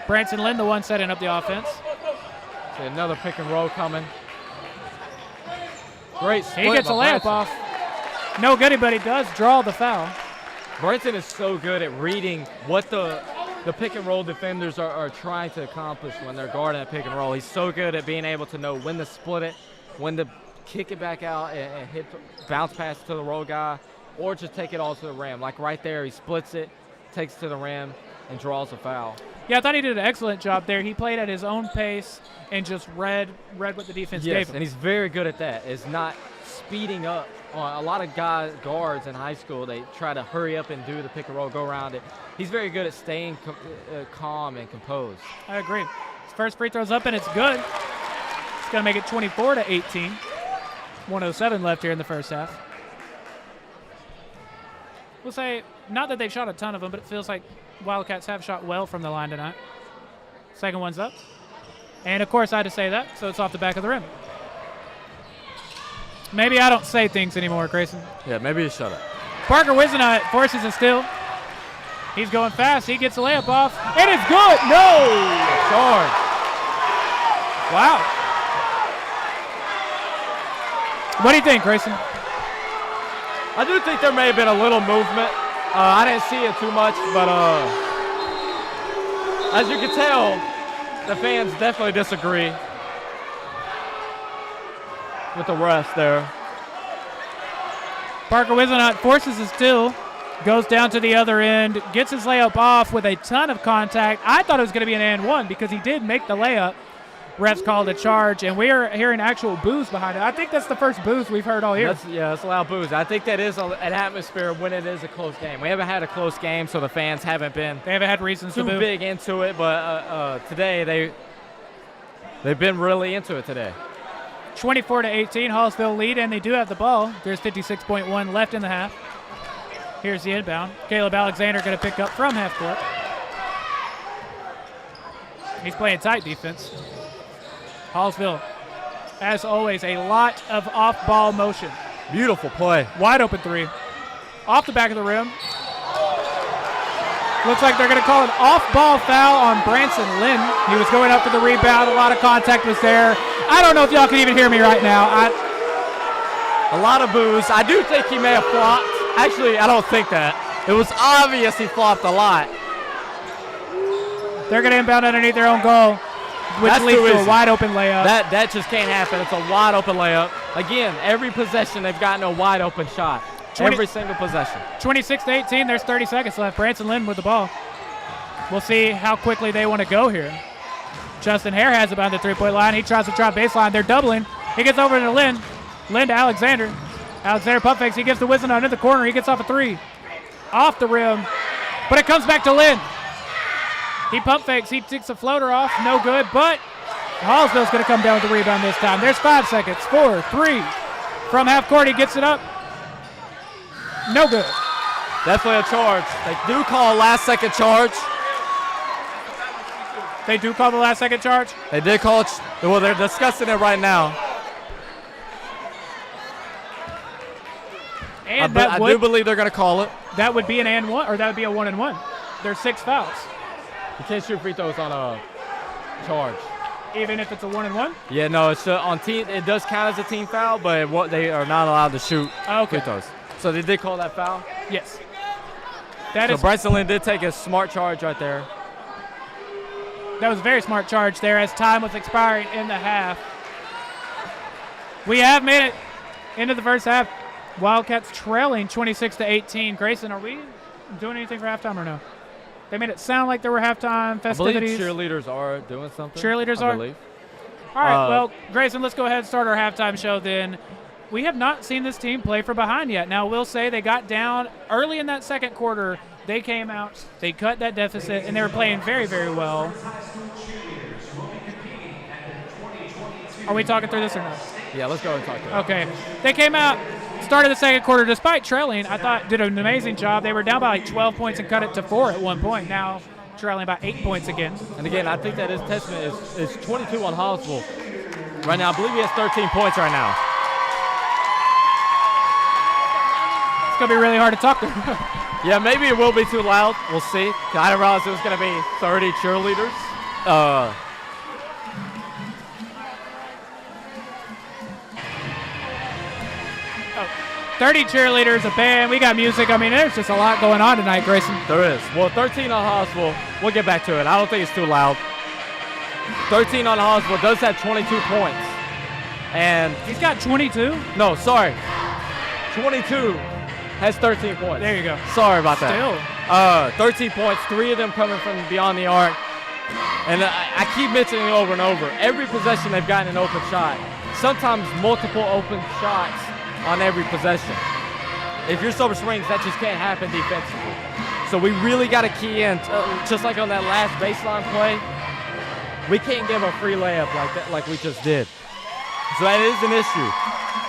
Branson Lynn, the one setting up the offense. See another pick and roll coming. Great split. He gets a layup off. No goodie, but he does draw the foul. Branson is so good at reading what the pick and roll defenders are trying to accomplish when they're guarding a pick and roll. He's so good at being able to know when to split it, when to kick it back out and hit bounce pass to the roll guy, or just take it all to the rim. Like right there, he splits it, takes it to the rim, and draws a foul. Yeah, I thought he did an excellent job there. He played at his own pace and just read what the defense gave him. And he's very good at that. Is not speeding up. A lot of guards in high school, they try to hurry up and do the pick and roll, go around it. He's very good at staying calm and composed. I agree. His first free throw's up, and it's good. It's going to make it 24-18. 1:07 left here in the first half. We'll say, not that they've shot a ton of them, but it feels like Wildcats have shot well from the line tonight. Second one's up. And, of course, I had to say that, so it's off the back of the rim. Maybe I don't say things anymore, Grayson. Yeah, maybe you shut up. Parker Wisenhunt forces a steal. He's going fast. He gets a layup off, and it's good. No! Charge. Wow. What do you think, Grayson? I do think there may have been a little movement. I didn't see it too much, but as you can tell, the fans definitely disagree with the refs there. Parker Wisenhunt forces a steal. Goes down to the other end, gets his layup off with a ton of contact. I thought it was going to be an and one because he did make the layup. Refs called a charge, and we are hearing actual boos behind it. I think that's the first boos we've heard all year. That's loud boos. I think that is an atmosphere when it is a close game. We haven't had a close game, so the fans haven't been had reasons too to boo. big into it, but today they've been really into it today. 24-18, Hallsville lead, and they do have the ball. There's 56.1 left in the half. Here's the inbound. Caleb Alexander going to pick up from half court. He's playing tight defense. Hallsville, as always, a lot of off-ball motion. Beautiful play. Wide open three. Off the back of the rim. Looks like they're going to call an off-ball foul on Branson Lynn. He was going up for the rebound. A lot of contact was there. I don't know if y'all can even hear me right now. A lot of boos. I do think he may have flopped. Actually, I don't think that. It was obvious he flopped a lot. They're going to inbound underneath their own goal, which leads to a wide-open layup. That just can't happen. It's a wide-open layup. Again, every possession they've gotten a wide-open shot. Every single possession. 26-18, there's 30 seconds left. Branson Lynn with the ball. We'll see how quickly they want to go here. Justin Hare has it behind the three-point line. He tries to drop baseline. They're doubling. He gets over to Lynn. Lynn to Alexander. Alexander pump fakes. He gives to Wisdom into the corner. He gets off a three. Off the rim. But it comes back to Lynn. He pump fakes. He takes a floater off. No good. But Hallsville's going to come down with the rebound this time. There's 5 seconds. 4, 3. From half court, he gets it up. No good. Definitely a charge. They do call a last-second charge. They do call the last-second charge? They did call it. Well, they're discussing it right now. And I do believe they're going to call it. That would be an and one, or that would be a 1-and-1. There's 6 fouls. You can't shoot free throws on a charge. Even if it's a 1-and-1? Yeah, no, it's on team. It does count as a team foul, but they are not allowed to shoot free throws. So they did call that foul? Yes. So Bryson Lynn did take a smart charge right there. That was a very smart charge there as time was expiring in the half. We have made it into the first half. Wildcats trailing 26-18. Grayson, are we doing anything for halftime or no? They made it sound like there were halftime festivities. I believe cheerleaders are doing something. Cheerleaders I are? believe. All right, well, Grayson, let's go ahead and start our halftime show then. We have not seen this team play from behind yet. Now, we'll say they got down early in that second quarter. They came out, they cut that deficit, and they were playing very, very well. Are we talking through this or no? Yeah, let's go and talk to them. Okay. They came out, started the second quarter, despite trailing, I thought did an amazing job. They were down by like 12 points and cut it to 4 at one point. Now trailing by 8 points again. And again, I think that his testament is 22 on Hallsville. Right now, I believe he has 13 points right now. It's going to be really hard to talk to. Yeah, maybe it will be too loud. We'll see. I didn't realize it was going to be 30 cheerleaders. 30 cheerleaders, a band. We got music. I mean, there's just a lot going on tonight, Grayson. There is. Well, 13 on Hallsville. We'll get back to it. I don't think it's too loud. 13 on Hallsville does have 22 points. And he's got 22? No, sorry. 22 has 13 points. There you go. Sorry about that. Still. 13 points, 3 of them coming from beyond the arc. And I keep mentioning it over and over. Every possession they've gotten an open shot. Sometimes multiple open shots on every possession. If you're Sulphur Springs, that just can't happen defensively. So we really got to key in, just like on that last baseline play. We can't give a free layup like that, like we just did. So that is an issue.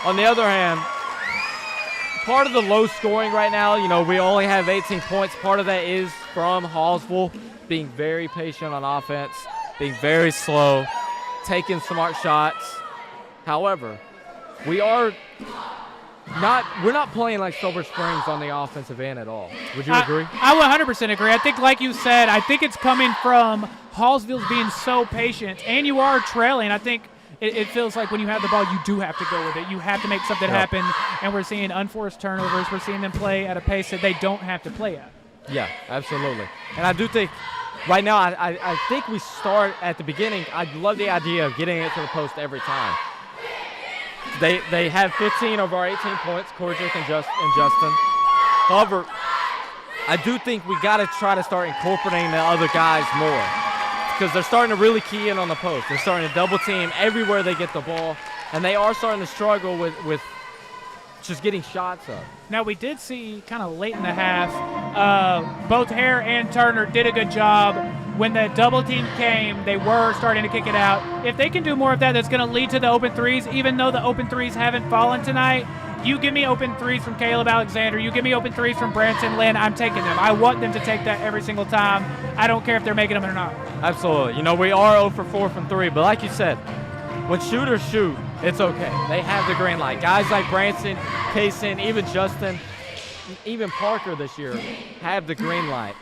On the other hand, part of the low scoring right now, you know, we only have 18 points. Part of that is from Hallsville being very patient on offense, being very slow, taking smart shots. However, we're not playing like Sulphur Springs on the offensive end at all. Would you agree? I 100% agree. I think, like you said, I think it's coming from Hallsville's being so patient, and you are trailing. I think it feels like when you have the ball, you do have to go with it. You have to make something happen, and we're seeing unforced turnovers. We're seeing them play at a pace that they don't have to play at. Yeah, absolutely. And I do think right now, I think we start at the beginning. I love the idea of getting it to the post every time. They have 15 of our 18 points, Cordic and Justin. However, I do think we got to try to start incorporating the other guys more because they're starting to really key in on the post. They're starting to double team everywhere they get the ball, and they are starting to struggle with just getting shots up. Now, we did see kind of late in the half, both Hare and Turner did a good job. When the double team came, they were starting to kick it out. If they can do more of that, that's going to lead to the open threes, even though the open threes haven't fallen tonight. You give me open threes from Caleb Alexander. You give me open threes from Branson Lynn. I'm taking them. I want them to take that every single time. I don't care if they're making them or not. Absolutely. You know, we are 0 for 4 from 3, but like you said, when shooters shoot, it's okay. They have the green light. Guys like Branson, Kaysen, even Justin, even Parker this year have the green light.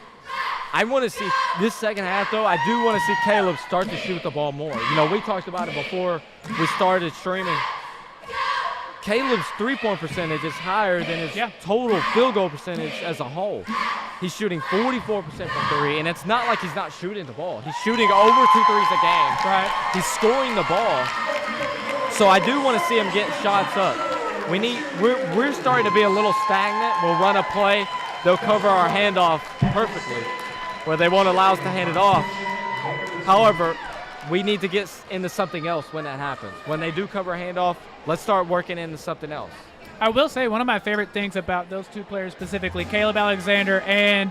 I want to see this second half, though. I do want to see Caleb start to shoot the ball more. You know, we talked about it before we started streaming. Caleb's three-point percentage is higher than his total field goal percentage as a whole. He's shooting 44% from 3, and it's not like he's not shooting the ball. He's shooting over 2 threes a game. Right. He's scoring the ball. So I do want to see him get shots up. We're starting to be a little stagnant. We'll run a play. They'll cover our handoff perfectly, where they won't allow us to hand it off. However, we need to get into something else when that happens. When they do cover a handoff, let's start working into something else. I will say one of my favorite things about those two players specifically, Caleb Alexander and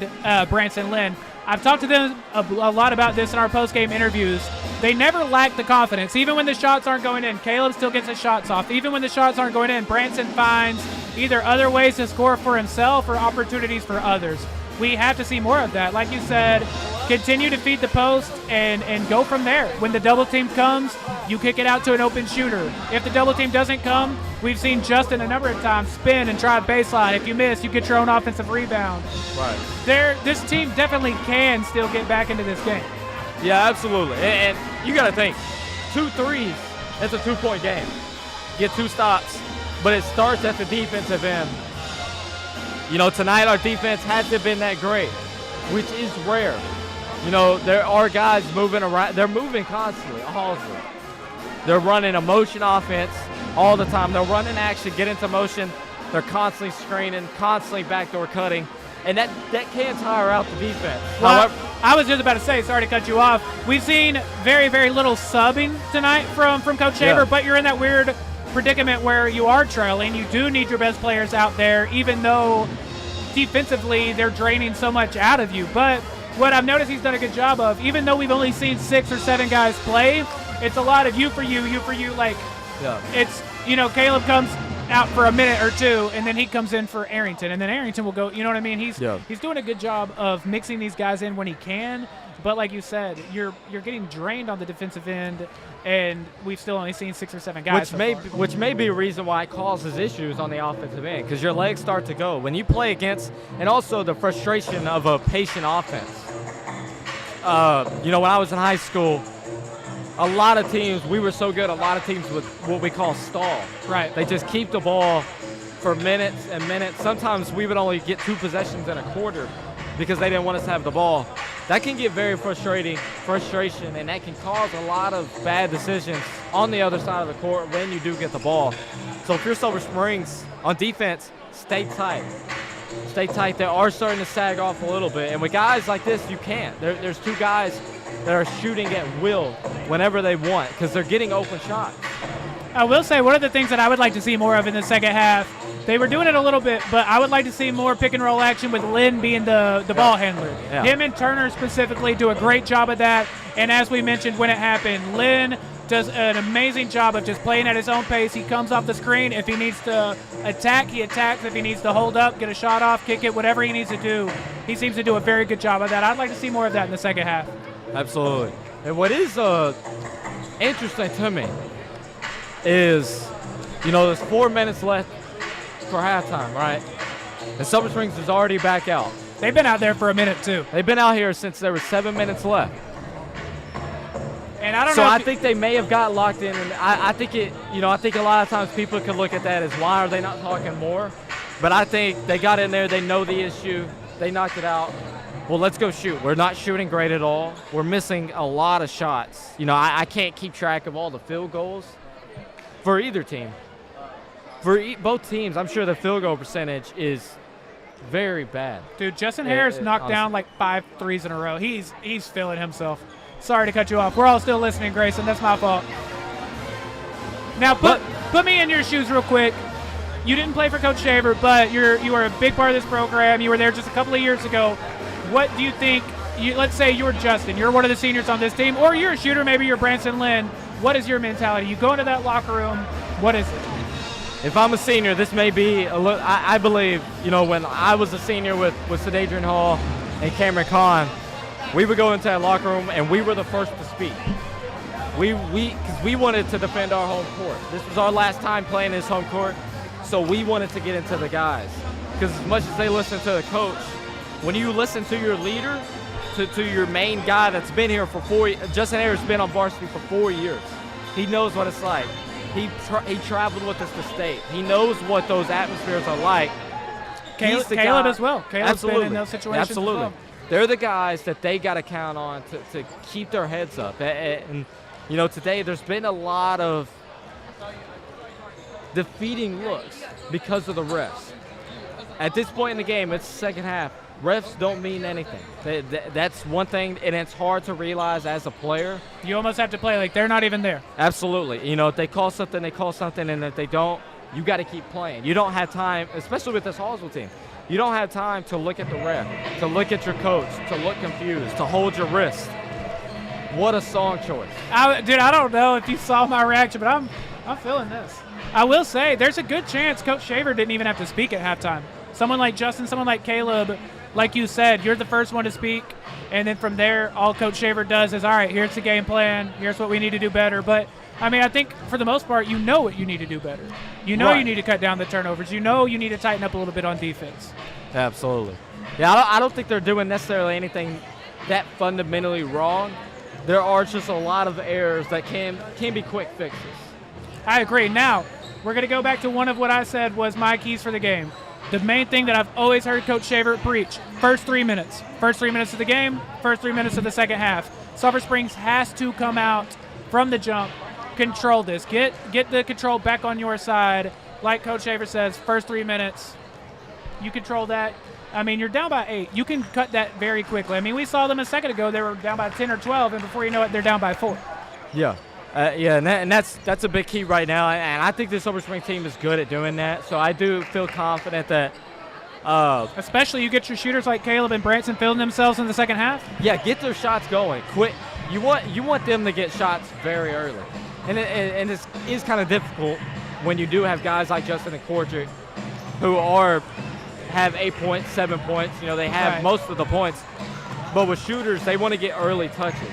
Branson Lynn, I've talked to them a lot about this in our post-game interviews. They never lack the confidence. Even when the shots aren't going in, Caleb still gets his shots off. Even when the shots aren't going in, Branson finds either other ways to score for himself or opportunities for others. We have to see more of that. Like you said, continue to feed the post and go from there. When the double team comes, you kick it out to an open shooter. If the double team doesn't come, we've seen Justin a number of times spin and try a baseline. If you miss, you get your own offensive rebound. Right. This team definitely can still get back into this game. Yeah, absolutely. And you got to think, 2 threes, that's a 2-point game. Get 2 stops, but it starts at the defensive end. You know, tonight our defense hasn't been that great, which is rare. You know, there are guys moving around. They're moving constantly, Hallsville. They're running a motion offense all the time. They'll run in action, get into motion. They're constantly screening, constantly backdoor cutting, and that can tire out the defense. Well, I was just about to say, sorry to cut you off, we've seen very, very little subbing tonight from Coach Shaver, but you're in that weird predicament where you are trailing. You do need your best players out there, even though defensively they're draining so much out of you. But what I've noticed he's done a good job of, even though we've only seen 6 or 7 guys play, it's a lot of you for you, you for you. Like, it's, you know, Caleb comes out for a minute or 2, and then he comes in for Arrington, and then Arrington will go, you know what I mean? He's doing a good job of mixing these guys in when he can. But like you said, you're getting drained on the defensive end, and we've still only seen 6 or 7 guys. Which may be a reason why it causes issues on the offensive end, because your legs start to go when you play against, and also the frustration of a patient offense. You know, when I was in high school, a lot of teams, we were so good, a lot of teams with what we call stall. Right. They just keep the ball for minutes and minutes. Sometimes we would only get 2 possessions in a quarter because they didn't want us to have the ball. That can get very frustration, and that can cause a lot of bad decisions on the other side of the court when you do get the ball. So if you're Silver Springs on defense, stay tight. Stay tight. They are starting to sag off a little bit. And with guys like this, you can't. There's 2 guys that are shooting at will whenever they want because they're getting open shots. I will say one of the things that I would like to see more of in the second half, they were doing it a little bit, but I would like to see more pick and roll action with Lynn being the ball handler. Yeah. Him and Turner specifically do a great job of that. And as we mentioned when it happened, Lynn does an amazing job of just playing at his own pace. He comes off the screen. If he needs to attack, he attacks. If he needs to hold up, get a shot off, kick it, whatever he needs to do, he seems to do a very good job of that. I'd like to see more of that in the second half. Absolutely. And what is interesting to me is, you know, there's 4 minutes left for halftime, right? And Silver Springs is already back out. They've been out there for a minute, too. They've been out here since there were 7 minutes left. And I don't know. So I think they may have got locked in, and I think I think a lot of times people could look at that as why are they not talking more? But I think they got in there, they know the issue, they knocked it out. Well, let's go shoot. We're not shooting great at all. We're missing a lot of shots. You know, I can't keep track of all the field goals for either team. For both teams, I'm sure the field goal percentage is very bad. Dude, Justin Harris knocked honestly down like 5 threes in a row. He's feeling himself. Sorry to cut you off. We're all still listening, Grayson. That's my fault. Now, put me in your shoes real quick. You didn't play for Coach Shaver, but you were a big part of this program. You were there just a couple of years ago. What do you think? Let's say you're Justin. You're one of the seniors on this team, or you're a shooter. Maybe you're Branson Lynn. What is your mentality? You go into that locker room. What is it? If I'm a senior, this may be a little. I believe, when I was a senior with Sadadrian Hall and Cameron Kahn, we would go into that locker room and we were the first to speak. Because we wanted to defend our home court. This was our last time playing this home court, so we wanted to get into the guys. Because as much as they listen to the coach, when you listen to your leader, to your main guy that's been here for 4 years, Justin Harris has been on varsity for 4 years. He knows what it's like. He traveled with us to state. He knows what those atmospheres are like. Caleb as well. Caleb's been in those situations Absolutely. as well. They're the guys that they got to count on to keep their heads up. And today there's been a lot of defeating looks because of the refs. At this point in the game, it's the second half. Refs don't mean anything. That's one thing, and it's hard to realize as a player. You almost have to play like they're not even there. Absolutely. If they call something, they call something, and if they don't, you got to keep playing. You don't have time, especially with this Hallsville team. You don't have time to look at the ref, to look at your coach, to look confused, to hold your wrist. What a song choice. Dude, I don't know if you saw my reaction, but I'm feeling this. I will say there's a good chance Coach Shaver didn't even have to speak at halftime. Someone like Justin, someone like Caleb, like you said, you're the first one to speak, and then from there, all Coach Shaver does is, all right, here's the game plan, here's what we need to do better. But, I think for the most part, you know what you need to do better. You know you need to cut down the turnovers. You know you need to tighten up a little bit on defense. Absolutely. Yeah, I don't think they're doing necessarily anything that fundamentally wrong. There are just a lot of errors that can be quick fixes. I agree. Now, we're going to go back to one of what I said was my keys for the game. The main thing that I've always heard Coach Shaver preach, first 3 minutes. First 3 minutes of the game, first 3 minutes of the second half. Sulphur Springs has to come out from the jump, control this. Get the control back on your side. Like Coach Shaver says, first 3 minutes, you control that. You're down by 8. You can cut that very quickly. We saw them a second ago. They were down by 10 or 12, and before you know it, they're down by 4. Yeah. And that's a big key right now, and I think the Sulphur Springs team is good at doing that. So I do feel confident that, especially you get your shooters like Caleb and Branson filling themselves in the second half. Yeah, get their shots going quick. You want them to get shots very early, and it is kind of difficult when you do have guys like Justin and Korchik who have 8 points, 7 points. They have most of the points, but with shooters they want to get early touches.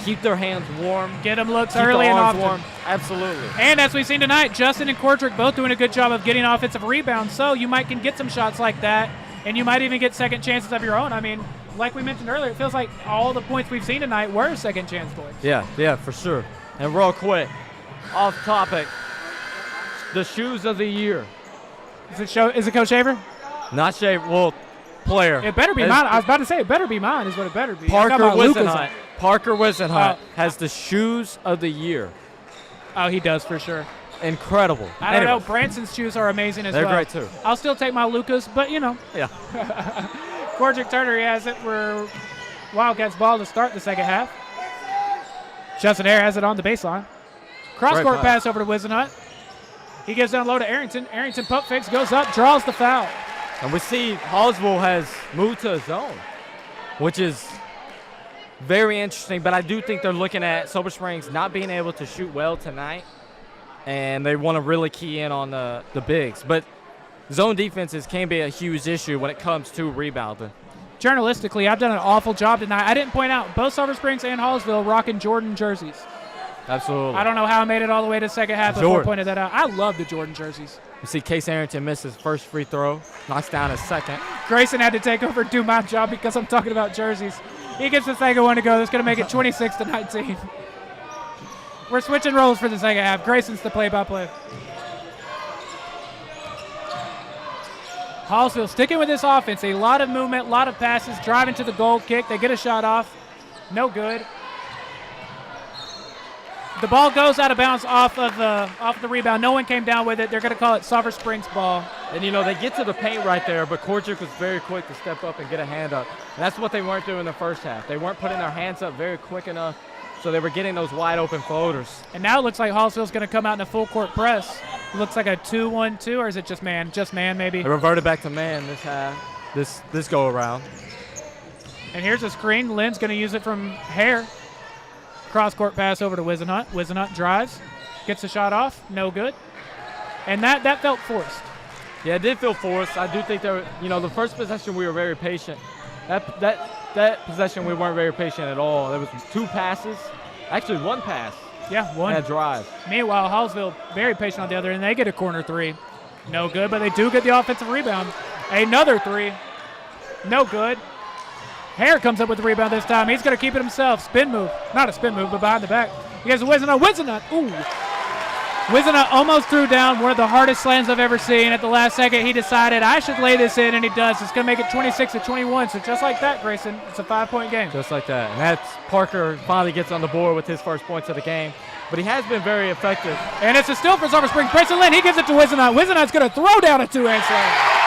Keep their hands warm. Get them looks early and often. Warm. Absolutely. And as we've seen tonight, Justin and Korchik both doing a good job of getting offensive rebounds, so you might can get some shots like that, and you might even get second chances of your own. Like we mentioned earlier, it feels like all the points we've seen tonight were second chance points. Yeah, for sure. And real quick, off topic, the shoes of the year. Is it Coach Shaver? Not Shaver. Well, player. It better be mine. I was about to say it better be mine is what it better be. Parker Wisenhunt has the shoes of the year. Oh, he does for sure. Incredible. I don't know. Branson's shoes are amazing as well. They're great too. I'll still take my Lucas, but Yeah. Korchik Turner, he has it for Wildcats ball to start the second half. Justin Hare has it on the baseline. Cross-court pass over to Wisenhunt. He gives down low to Arrington. Arrington pump fakes, goes up, draws the foul. And we see Hallsville has moved to a zone, which is very interesting. But I do think they're looking at Sulphur Springs not being able to shoot well tonight, and they want to really key in on the bigs. But zone defenses can be a huge issue when it comes to rebounding. Journalistically, I've done an awful job tonight. I didn't point out both Sulphur Springs and Hallsville rocking Jordan jerseys. Absolutely. I don't know how I made it all the way to second half before I pointed that out. I love the Jordan jerseys. You see Case Arrington miss his first free throw, knocks down his second. Grayson had to take over and do my job because I'm talking about jerseys. He gets the second one to go. That's going to make it 26-19. We're switching roles for the second half. Grayson's the play-by-play. Hallsville sticking with this offense. A lot of movement, a lot of passes, driving to the goal kick. They get a shot off. No good. The ball goes out of bounds off the rebound. No one came down with it. They're going to call it Sulphur Springs ball. And, they get to the paint right there, but Korchak was very quick to step up and get a hand up. And that's what they weren't doing in the first half. They weren't putting their hands up very quick enough, so they were getting those wide-open floaters. And now it looks like Hallsville's going to come out in a full-court press. It looks like a 2-1-2, or is it just man? Just man, maybe. They reverted back to man this half, this go-around. And here's a screen. Lynn's going to use it from Hare. Cross-court pass over to Wisenhunt. Wisenhunt drives, gets the shot off, no good. And that felt forced. Yeah, it did feel forced. I do think the first possession we were very patient. That possession we weren't very patient at all. There was 2 passes, actually 1 pass. Yeah, 1. And a drive. Meanwhile, Hallsville very patient on the other end. They get a corner 3. No good, but they do get the offensive rebound. Another 3. No good. Hare comes up with the rebound this time. He's going to keep it himself. Spin move. Not a spin move, but behind the back. He has a Wisenhunt. Ooh. Wisenhunt almost threw down one of the hardest slams I've ever seen. At the last second, he decided, I should lay this in, and he does. It's going to make it 26-21. So just like that, Grayson, it's a 5-point game. Just like that. And that's Parker finally gets on the board with his first points of the game. But he has been very effective. And it's a steal for Sulphur Springs. Grayson Lynn, he gives it to Wisenhunt. Wisenhunt's going to throw down a 2-hand slam.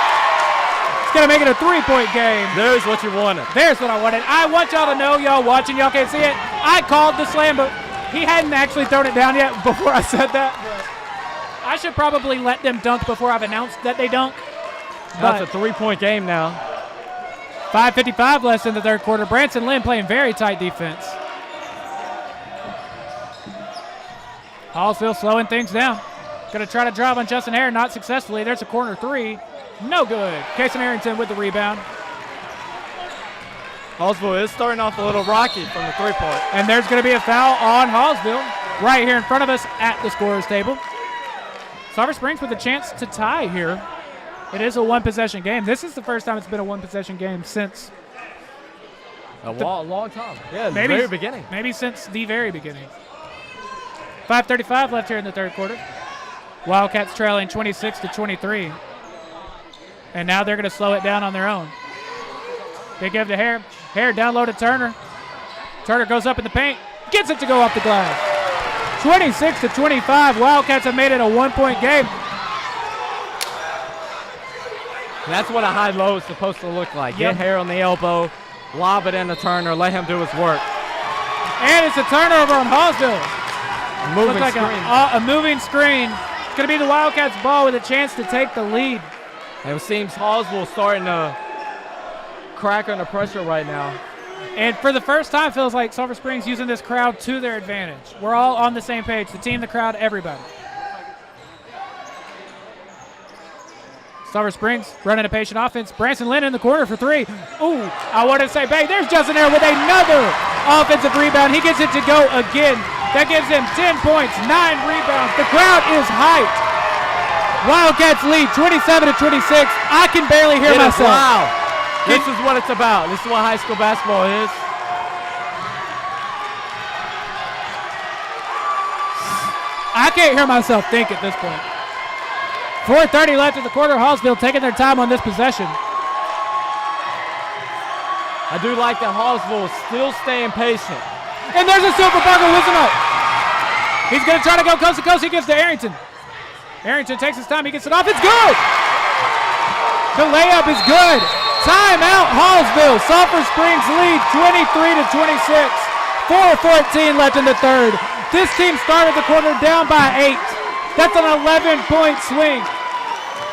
Going to make it a 3-point game. There's what you wanted. There's what I wanted. I want y'all to know, y'all watching, y'all can't see it. I called the slam, but he hadn't actually thrown it down yet before I said that. But I should probably let them dunk before I've announced that they dunk. That's a 3-point game now. 5:55 left in the third quarter. Branson Lynn playing very tight defense. Hallsville slowing things down. Going to try to drive on Justin Hare, not successfully. There's a corner 3. No good. Grayson Arrington with the rebound. Hallsville is starting off a little rocky from the 3-point. And there's going to be a foul on Hallsville right here in front of us at the scorer's table. Sulphur Springs with a chance to tie here. It is a 1-possession game. This is the first time it's been a 1-possession game since a long time. Yeah, the very beginning. Maybe since the very beginning. 5:35 left here in the third quarter. Wildcats trailing 26-23. And now they're going to slow it down on their own. They give to Hare. Hare down low to Turner. Turner goes up in the paint. Gets it to go off the glass. 26-25. Wildcats have made it a 1-point game. That's what a high-low is supposed to look like. Yep. Get Hare on the elbow, lob it into Turner, let him do his work. And it's a turnover on Hallsville. Moving Looks like screen. a moving screen. It's going to be the Wildcats' ball with a chance to take the lead. It seems Hallsville starting to crack under pressure right now. And for the first time, feels like Sulphur Springs using this crowd to their advantage. We're all on the same page. The team, the crowd, everybody. Sulphur Springs running a patient offense. Branson Lynn in the corner for 3. Ooh, I wanted to say, bang, there's Justin Hare with another offensive rebound. He gets it to go again. That gives him 10 points, 9 rebounds. The crowd is hyped. Wildcats lead 27-26. I can barely hear myself. Wow. This is what it's about. This is what high school basketball is. I can't hear myself think at this point. 4:30 left in the quarter. Hallsville taking their time on this possession. I do like that Hallsville is still staying patient. And there's a Sulphur Parker Wisenhunt. He's going to try to go coast to coast. He gives to Arrington. Arrington takes his time. He gets it off. It's good. The layup is good. Timeout, Hallsville. Sulphur Springs lead 23-26. 4:14 left in the third. This team started the quarter down by 8. That's an 11-point swing.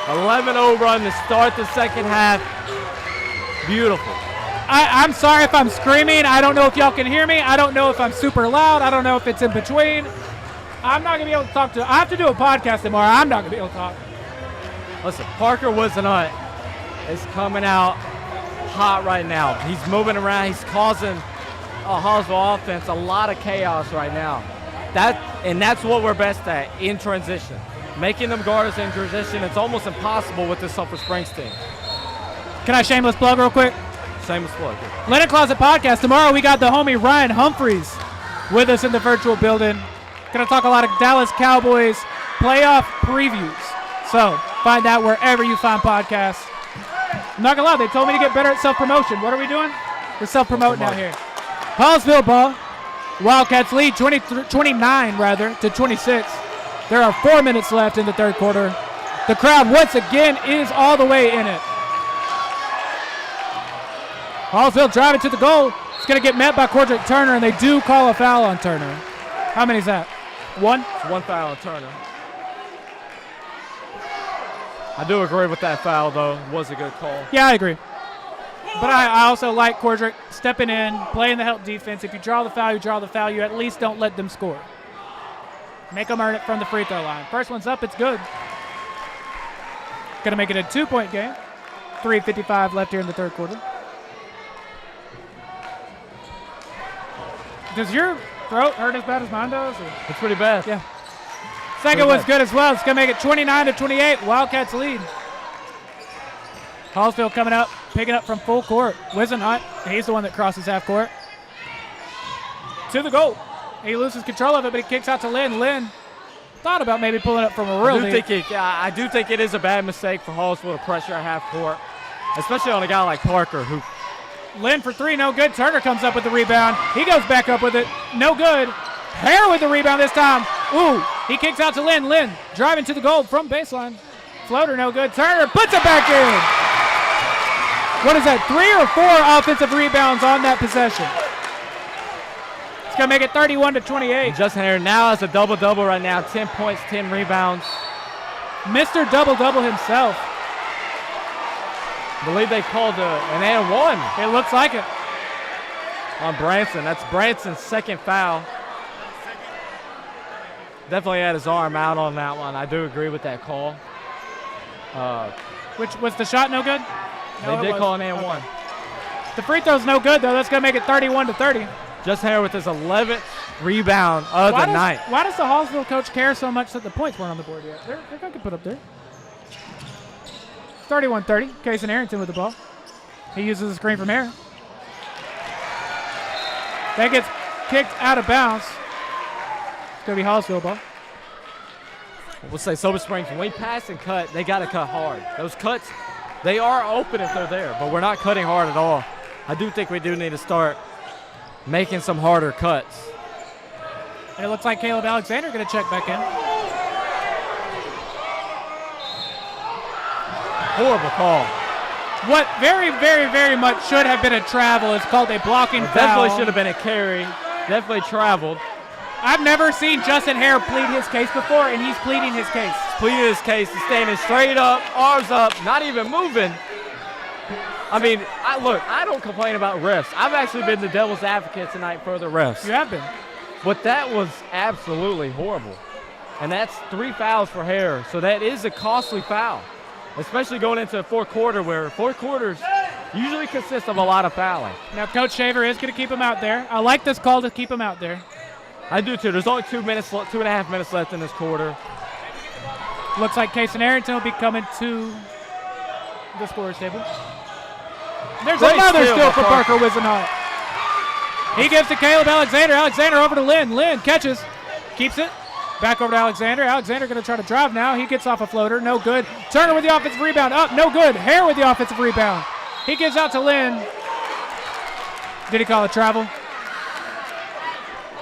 11-0 run to start the second half. Beautiful. I'm sorry if I'm screaming. I don't know if y'all can hear me. I don't know if I'm super loud. I don't know if it's in between. I'm not going to be able to talk to. I have to do a podcast tomorrow. I'm not going to be able to talk. Listen, Parker Wisenhunt is coming out hot right now. He's moving around. He's causing Hallsville offense a lot of chaos right now. That's what we're best at in transition. Making them guard us in transition. It's almost impossible with this Sulphur Springs team. Can I shameless plug real quick? Shameless plug. Leonard Closet Podcast. Tomorrow we got the homie Ryan Humphreys with us in the virtual building. Going to talk a lot of Dallas Cowboys playoff previews. So find out wherever you find podcasts. I'm not going to lie, they told me to get better at self-promotion. What are we doing? We're self-promoting out here. Hallsville ball. Wildcats lead 29 to 26. There are 4 minutes left in the third quarter. The crowd once again is all the way in it. Hallsville driving to the goal. It's going to get met by Cordrick Turner, and they do call a foul on Turner. How many is that? One? It's one foul on Turner. I do agree with that foul, though. It was a good call. Yeah, I agree. But I also like Cordrick stepping in, playing the help defense. If you draw the foul, you draw the foul. You at least don't let them score. Make them earn it from the free throw line. First one's up. It's good. Going to make it a 2-point game. 3:55 left here in the third quarter. Does your throat hurt as bad as mine does? Or? It's pretty bad. Yeah. Second one's good as well. It's going to make it 29 to 28. Wildcats lead. Hallsville coming up, picking up from full court. Wisenhunt, he's the one that crosses half court. To the goal. He loses control of it, but he kicks out to Lynn. Lynn thought about maybe pulling up from a real deep. I do think it is a bad mistake for Hallsville to pressure at half court, especially on a guy like Parker, who Lynn for three, no good. Turner comes up with the rebound. He goes back up with it, no good. Hare with the rebound this time. Ooh, he kicks out to Lynn. Lynn driving to the goal from baseline. Floater, no good. Turner puts it back in. What is that, 3 or 4 offensive rebounds on that possession? It's going to make it 31 to 28. And Justin Hare now has a double-double right now, 10 points, 10 rebounds. Mr. Double-double himself. I believe they called an and one. It looks like it. On Branson. That's Branson's second foul. Definitely had his arm out on that one. I do agree with that call. Which was the shot no good? No, they did call an and one. The free throw's no good, though. That's going to make it 31 to 30. Justin Hare with his 11th rebound of the night. Why does the Hallsville coach care so much that the points weren't on the board yet? They're going to put up there. 31-30. Grayson Arrington with the ball. He uses a screen from Hare. That gets kicked out of bounds. It's going to be Hallsville ball. We'll say Silver Springs, when we pass and cut, they got to cut hard. Those cuts, they are open if they're there, but we're not cutting hard at all. I do think we do need to start making some harder cuts. And it looks like Caleb Alexander going to check back in. Horrible call. What very, very, very much should have been a travel is called a blocking foul. Definitely should have been a carry. Definitely traveled. I've never seen Justin Hare plead his case before, and he's pleading his case. Pleading his case. He's standing straight up, arms up, not even moving. I mean, I don't complain about refs. I've actually been the devil's advocate tonight for the refs. You have been. But that was absolutely horrible. And that's 3 fouls for Hare, so that is a costly foul, especially going into the fourth quarter where fourth quarters usually consist of a lot of fouling. Now, Coach Shaver is going to keep him out there. I like this call to keep him out there. I do too. There's only 2.5 minutes left in this quarter. Looks like Grayson Arrington will be coming to the scorer's table. There's Great another steal steal for for Parker Wisenhunt. He gives to Caleb Alexander. Alexander over to Lynn. Lynn catches, keeps it. Back over to Alexander. Alexander going to try to drive now. He gets off a floater. No good. Turner with the offensive rebound. Up. No good. Hare with the offensive rebound. He gives out to Lynn. Did he call a travel?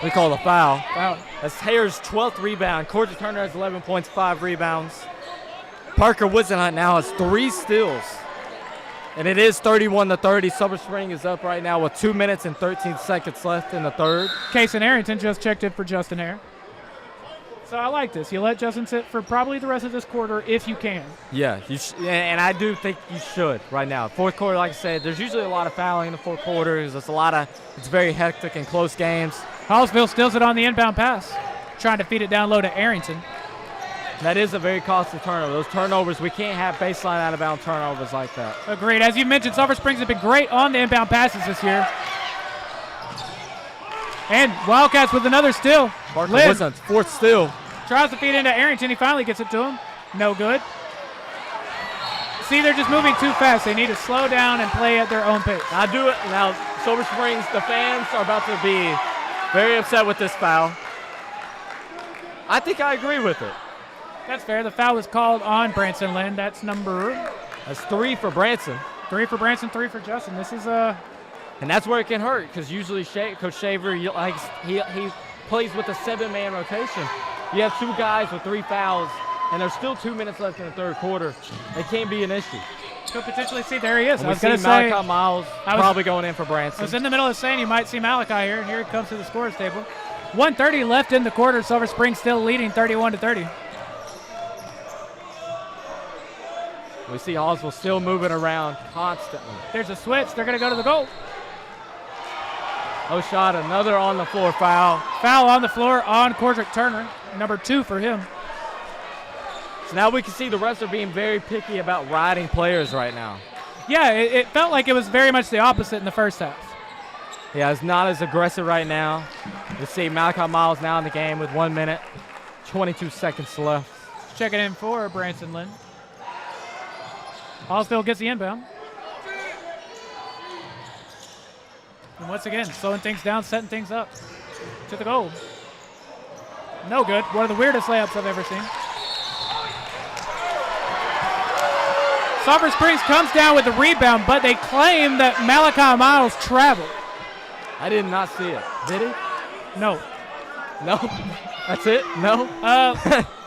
We call a foul. Foul. That's Hare's 12th rebound. Corey Turner has 11 points, 5 rebounds. Parker Wisenhunt now has 3 steals. And it is 31-30. Sulphur Spring is up right now with 2 minutes and 13 seconds left in the third. Grayson Arrington just checked in for Justin Hare. So I like this. You let Justin sit for probably the rest of this quarter if you can. Yeah, and I do think you should right now. Fourth quarter, like I said, there's usually a lot of fouling in the fourth quarter. It's very hectic and close games. Hallsville steals it on the inbound pass, trying to feed it down low to Arrington. That is a very costly turnover. Those turnovers, we can't have baseline out-of-bound turnovers like that. Agreed. As you mentioned, Sulphur Springs have been great on the inbound passes this year. And Wildcats with another steal. Parker Wisenhunt's 4th steal. Tries to feed into Arrington. He finally gets it to him. No good. See, they're just moving too fast. They need to slow down and play at their own pace. Now, Sulphur Springs, the fans are about to be very upset with this foul. I think I agree with it. That's fair. The foul was called on Branson Lynn. That's 3 for Branson. 3 for Branson, 3 for Justin. This is And that's where it can hurt because usually Coach Shaver, he plays with a 7-man rotation. You have 2 guys with 3 fouls, and there's still 2 minutes left in the third quarter. It can't be an issue. Could potentially see, there he is. I was going to say Malachi Miles probably going in for Branson. I was in the middle of saying you might see Malachi here. Here he comes to the scorer's table. 1:30 left in the quarter. Sulphur Springs still leading 31-30. We see Hallsville still moving around constantly. There's a switch. They're going to go to the goal. No shot. Another on the floor foul. Foul on the floor on Cordrick Turner. Number 2 for him. So now we can see the refs are being very picky about riding players right now. Yeah, it felt like it was very much the opposite in the first half. Yeah, it's not as aggressive right now. You see Malachi Miles now in the game with 1 minute, 22 seconds left. Checking in for Branson Lynn. Hallsville gets the inbound. And once again, slowing things down, setting things up to the goal. No good. One of the weirdest layups I've ever seen. Sulphur Springs comes down with the rebound, but they claim that Malachi Miles traveled. I did not see it. Did he? No. No? That's it? No?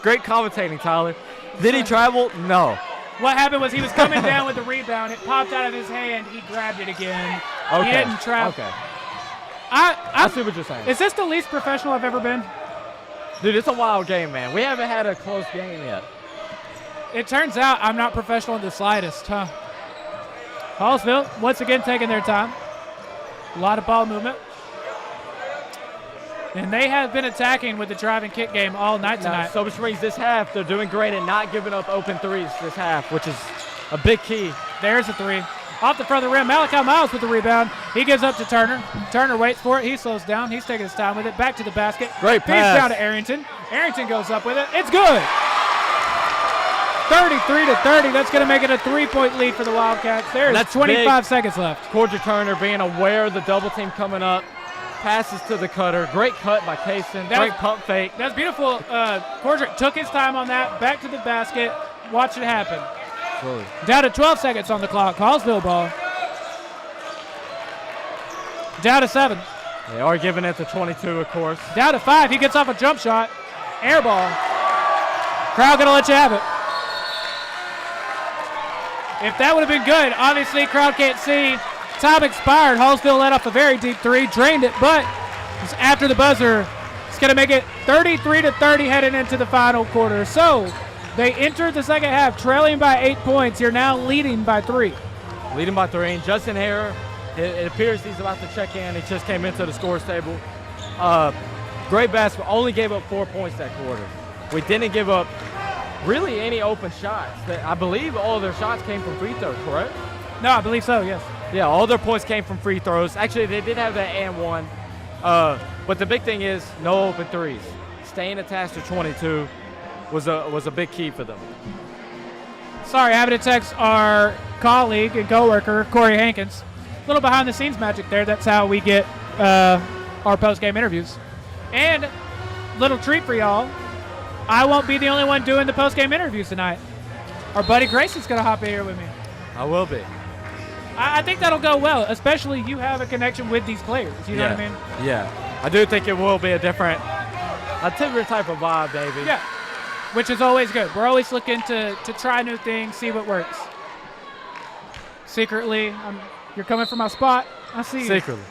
Great commentating, Tyler. Did he travel? No. What happened was he was coming down with the rebound. It popped out of his hand. He grabbed it again. Okay. He didn't travel. Okay. I see what you're saying. Is this the least professional I've ever been? Dude, it's a wild game, man. We haven't had a close game yet. It turns out I'm not professional in the slightest, huh? Hallsville, once again, taking their time. A lot of ball movement. And they have been attacking with the drive and kick game all night tonight. Sulphur Springs this half, they're doing great at not giving up open threes this half, which is a big key. There's a 3. Off the front of the rim, Malachi Miles with the rebound. He gives up to Turner. Turner waits for it. He slows down. He's taking his time with it. Back to the basket. Great pass. Feeds down to Arrington. Arrington goes up with it. It's good. 33-30. That's going to make it a 3-point lead for the Wildcats. There's 25 seconds left. Cordrick Turner being aware of the double team coming up. Passes to the cutter. Great cut by Grayson. Great pump fake. That's beautiful. Cordrick took his time on that. Back to the basket. Watch it happen. Really. Down to 12 seconds on the clock. Hallsville ball. Down to 7. They are giving it to 22, of course. Down to 5. He gets off a jump shot. Air ball. Crowd going to let you have it. If that would have been good, obviously crowd can't see. Time expired. Hallsville let off a very deep 3, drained it, but it's after the buzzer. It's going to make it 33-30 heading into the final quarter. So they entered the second half trailing by 8 points. You're now leading by 3. Leading by 3. And Justin Hare, it appears he's about to check in. He just came into the scores table. Great basketball. Only gave up 4 points that quarter. We didn't give up really any open shots. I believe all of their shots came from free throws, correct? No, I believe so, yes. Yeah, all their points came from free throws. Actually, they did have that and one. But the big thing is no open threes. Staying attached to 22 was a big key for them. Sorry, having to text our colleague and coworker, Corey Hankins. A little behind-the-scenes magic there. That's how we get our post-game interviews. And little treat for y'all. I won't be the only one doing the post-game interviews tonight. Our buddy Grayson's going to hop in here with me. I will be. I think that'll go well, especially you have a connection with these players. You know what I mean? Yeah. I do think it will be a different type of vibe, baby. Yeah, which is always good. We're always looking to try new things, see what works. Secretly, you're coming from my spot. I see you. Secretly.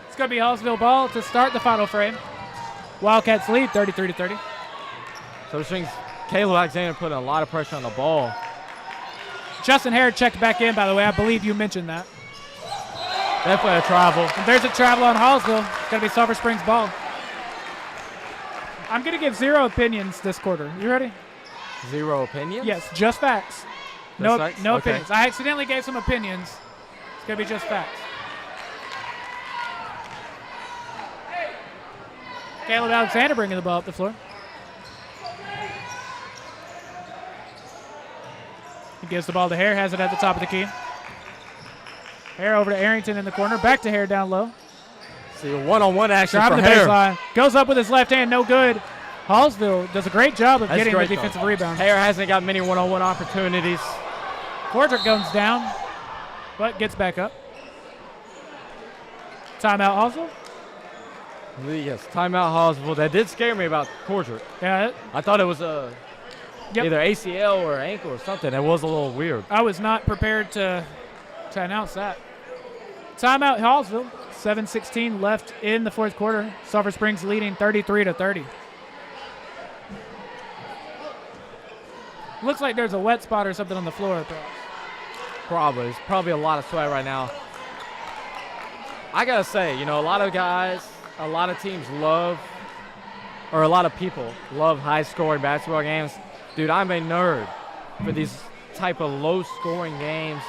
It's going to be Hallsville ball to start the final frame. Wildcats lead 33-30. So which means Caleb Alexander putting a lot of pressure on the ball. Justin Hare checked back in, by the way. I believe you mentioned that. Definitely a travel. And there's a travel on Hallsville. It's going to be Sulphur Springs ball. I'm going to give 0 opinions this quarter. You ready? 0 opinions? Yes, just facts. Just No facts? okay. Opinions. I accidentally gave some opinions. It's going to be just facts. Caleb Alexander bringing the ball up the floor. He gives the ball to Hare, has it at the top of the key. Hare over to Arrington in the corner, back to Hare down low. See a one-on-one action Driving for the Hare. baseline. Goes up with his left hand, no good. Hallsville does a great job of getting the defensive rebound. Hare hasn't got many one-on-one opportunities. Cordrick goes down, but gets back up. Timeout, Hallsville? Yes, timeout Hallsville. That did scare me about Cordrick. Yeah. I thought it was either ACL or ankle or something. It was a little weird. I was not prepared to announce that. Timeout, Hallsville. 7:16 left in the fourth quarter. Sulphur Springs leading 33-30. Looks like there's a wet spot or something on the floor, perhaps. Probably. There's probably a lot of sweat right now. I got to say, a lot of guys, a lot of teams love, or a lot of people love high-scoring basketball games. Dude, I'm a nerd for these type of low-scoring games.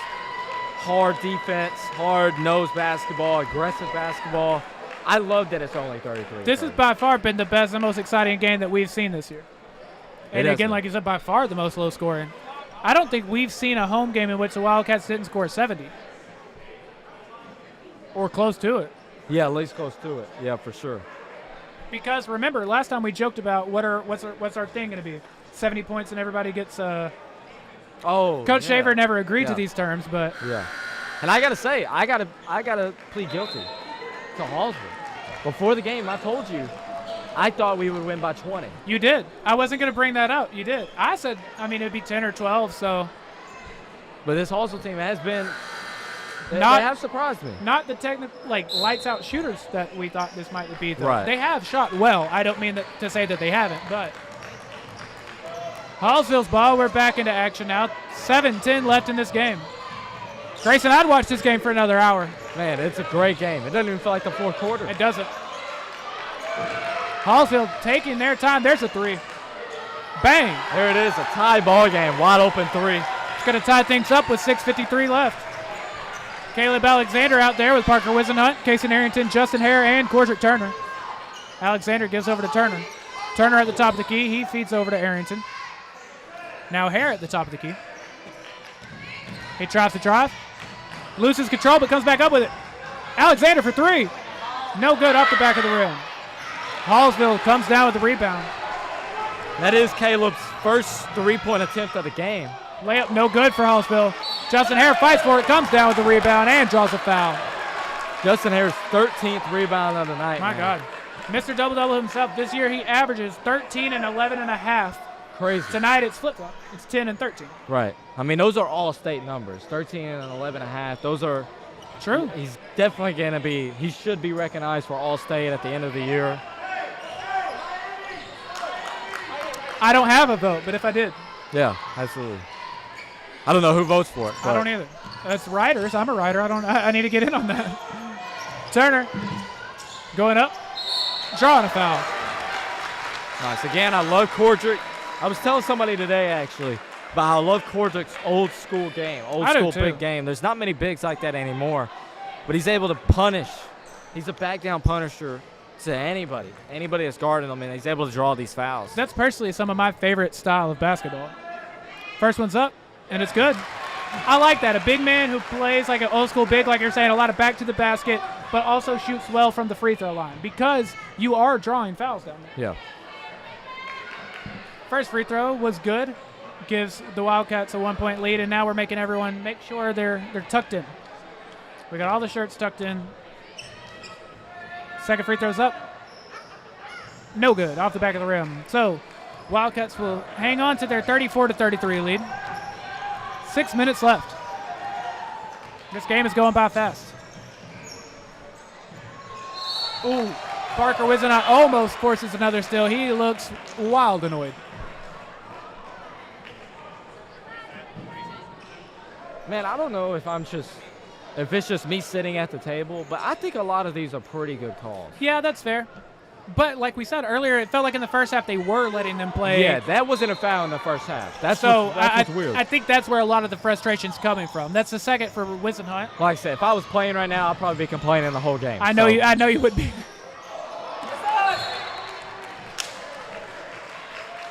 Hard defense, hard-nosed basketball, aggressive basketball. I love that it's only 33. This has by far been the best and most exciting game that we've seen this year. And again, like you said, by far the most low-scoring. I don't think we've seen a home game in which the Wildcats didn't score 70. Or close to it. Yeah, at least close to it. Yeah, for sure. Because remember, last time we joked about what's our thing going to be? 70 points and everybody gets Coach Shaver never agreed to these terms, but and I gotta say, I gotta plead guilty to Hallsville. Before the game, I told you I thought we would win by 20. You did. I wasn't going to bring that up. You did. I said, it'd be 10 or 12. So, but this Hallsville team has been. They have surprised me. Not the technical, lights out shooters that we thought this might be. Though. Right. They have shot well. I don't mean to say that they haven't, but. Hallsville's ball. We're back into action now. 7:10 left in this game. Grayson, I'd watch this game for another hour. Man, it's a great game. It doesn't even feel like the fourth quarter. It doesn't. Hallsville taking their time. There's a three. Bang. There it is, a tie ball game. Wide open three. It's going to tie things up with 6:53 left. Caleb Alexander out there with Parker Wisenhunt, Kason Arrington, Justin Hare, and Cordrick Turner. Alexander gives over to Turner. Turner at the top of the key. He feeds over to Arrington. Now Hare at the top of the key. He tries to drive. Loses control, but comes back up with it. Alexander for three. No good off the back of the rim. Hallsville comes down with the rebound. That is Caleb's first three-point attempt of the game. Layup no good for Hallsville. Justin Hare fights for it, comes down with the rebound, and draws a foul. Justin Hare's 13th rebound of the night. My God. Mr. Double-Double himself. This year he averages 13 and 11 and a half. Crazy. Tonight it's flip-flop. It's 10 and 13. Right. Those are all-state numbers. 13 and 11 and a half. Those are true. He's definitely going to be – he should be recognized for all-state at the end of the year. I don't have a vote, but if I did. Yeah, absolutely. I don't know who votes for it. I don't either. That's writers. I'm a writer. I need to get in on that. Turner going up, drawing a foul. Nice. Again, I love Cordrick. I was telling somebody today, actually, about how I love Cordrick's old school game, big game. There's not many bigs like that anymore, but he's able to punish. He's a back-down punisher to anybody that's guarding him, and he's able to draw these fouls. That's personally some of my favorite style of basketball. First one's up, and it's good. I like that. A big man who plays like an old school big, like you're saying, a lot of back to the basket, but also shoots well from the free throw line because you are drawing fouls down there. Yeah. First free throw was good. Gives the Wildcats a 1-point lead, and now we're making everyone make sure they're tucked in. We got all the shirts tucked in. Second free throw's up. No good, off the back of the rim. So Wildcats will hang on to their 34-33 lead. 6 minutes left. This game is going by fast. Ooh, Parker Wisenhunt almost forces another steal. He looks wild annoyed. Man, I don't know if it's just me sitting at the table, but I think a lot of these are pretty good calls. Yeah, that's fair. But like we said earlier, it felt like in the first half they were letting them play. Yeah, that wasn't a foul in the first half. That's what's weird. I think that's where a lot of the frustration's coming from. That's the second for Wisenhunt. Like I said, if I was playing right now, I'd probably be complaining the whole game. I know you would be.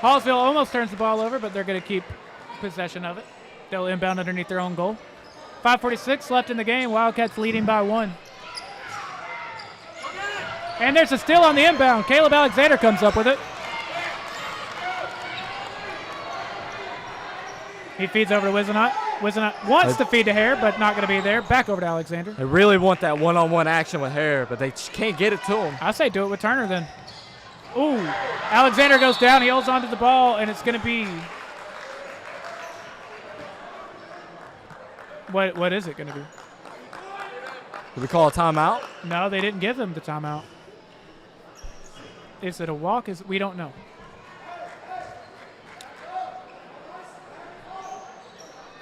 Hallsville almost turns the ball over, but they're going to keep possession of it. They'll inbound underneath their own goal. 5:46 left in the game. Wildcats leading by 1. And there's a steal on the inbound. Caleb Alexander comes up with it. He feeds over to Wisenhunt. Wants to feed to Hare, but not going to be there. Back over to Alexander. They really want that one-on-one action with Hare, but they just can't get it to him. I say do it with Turner then. Ooh, Alexander goes down. He holds onto the ball, and it's going to be. What is it going to be? Did we call a timeout? No, they didn't give them the timeout. Is it a walk? We don't know.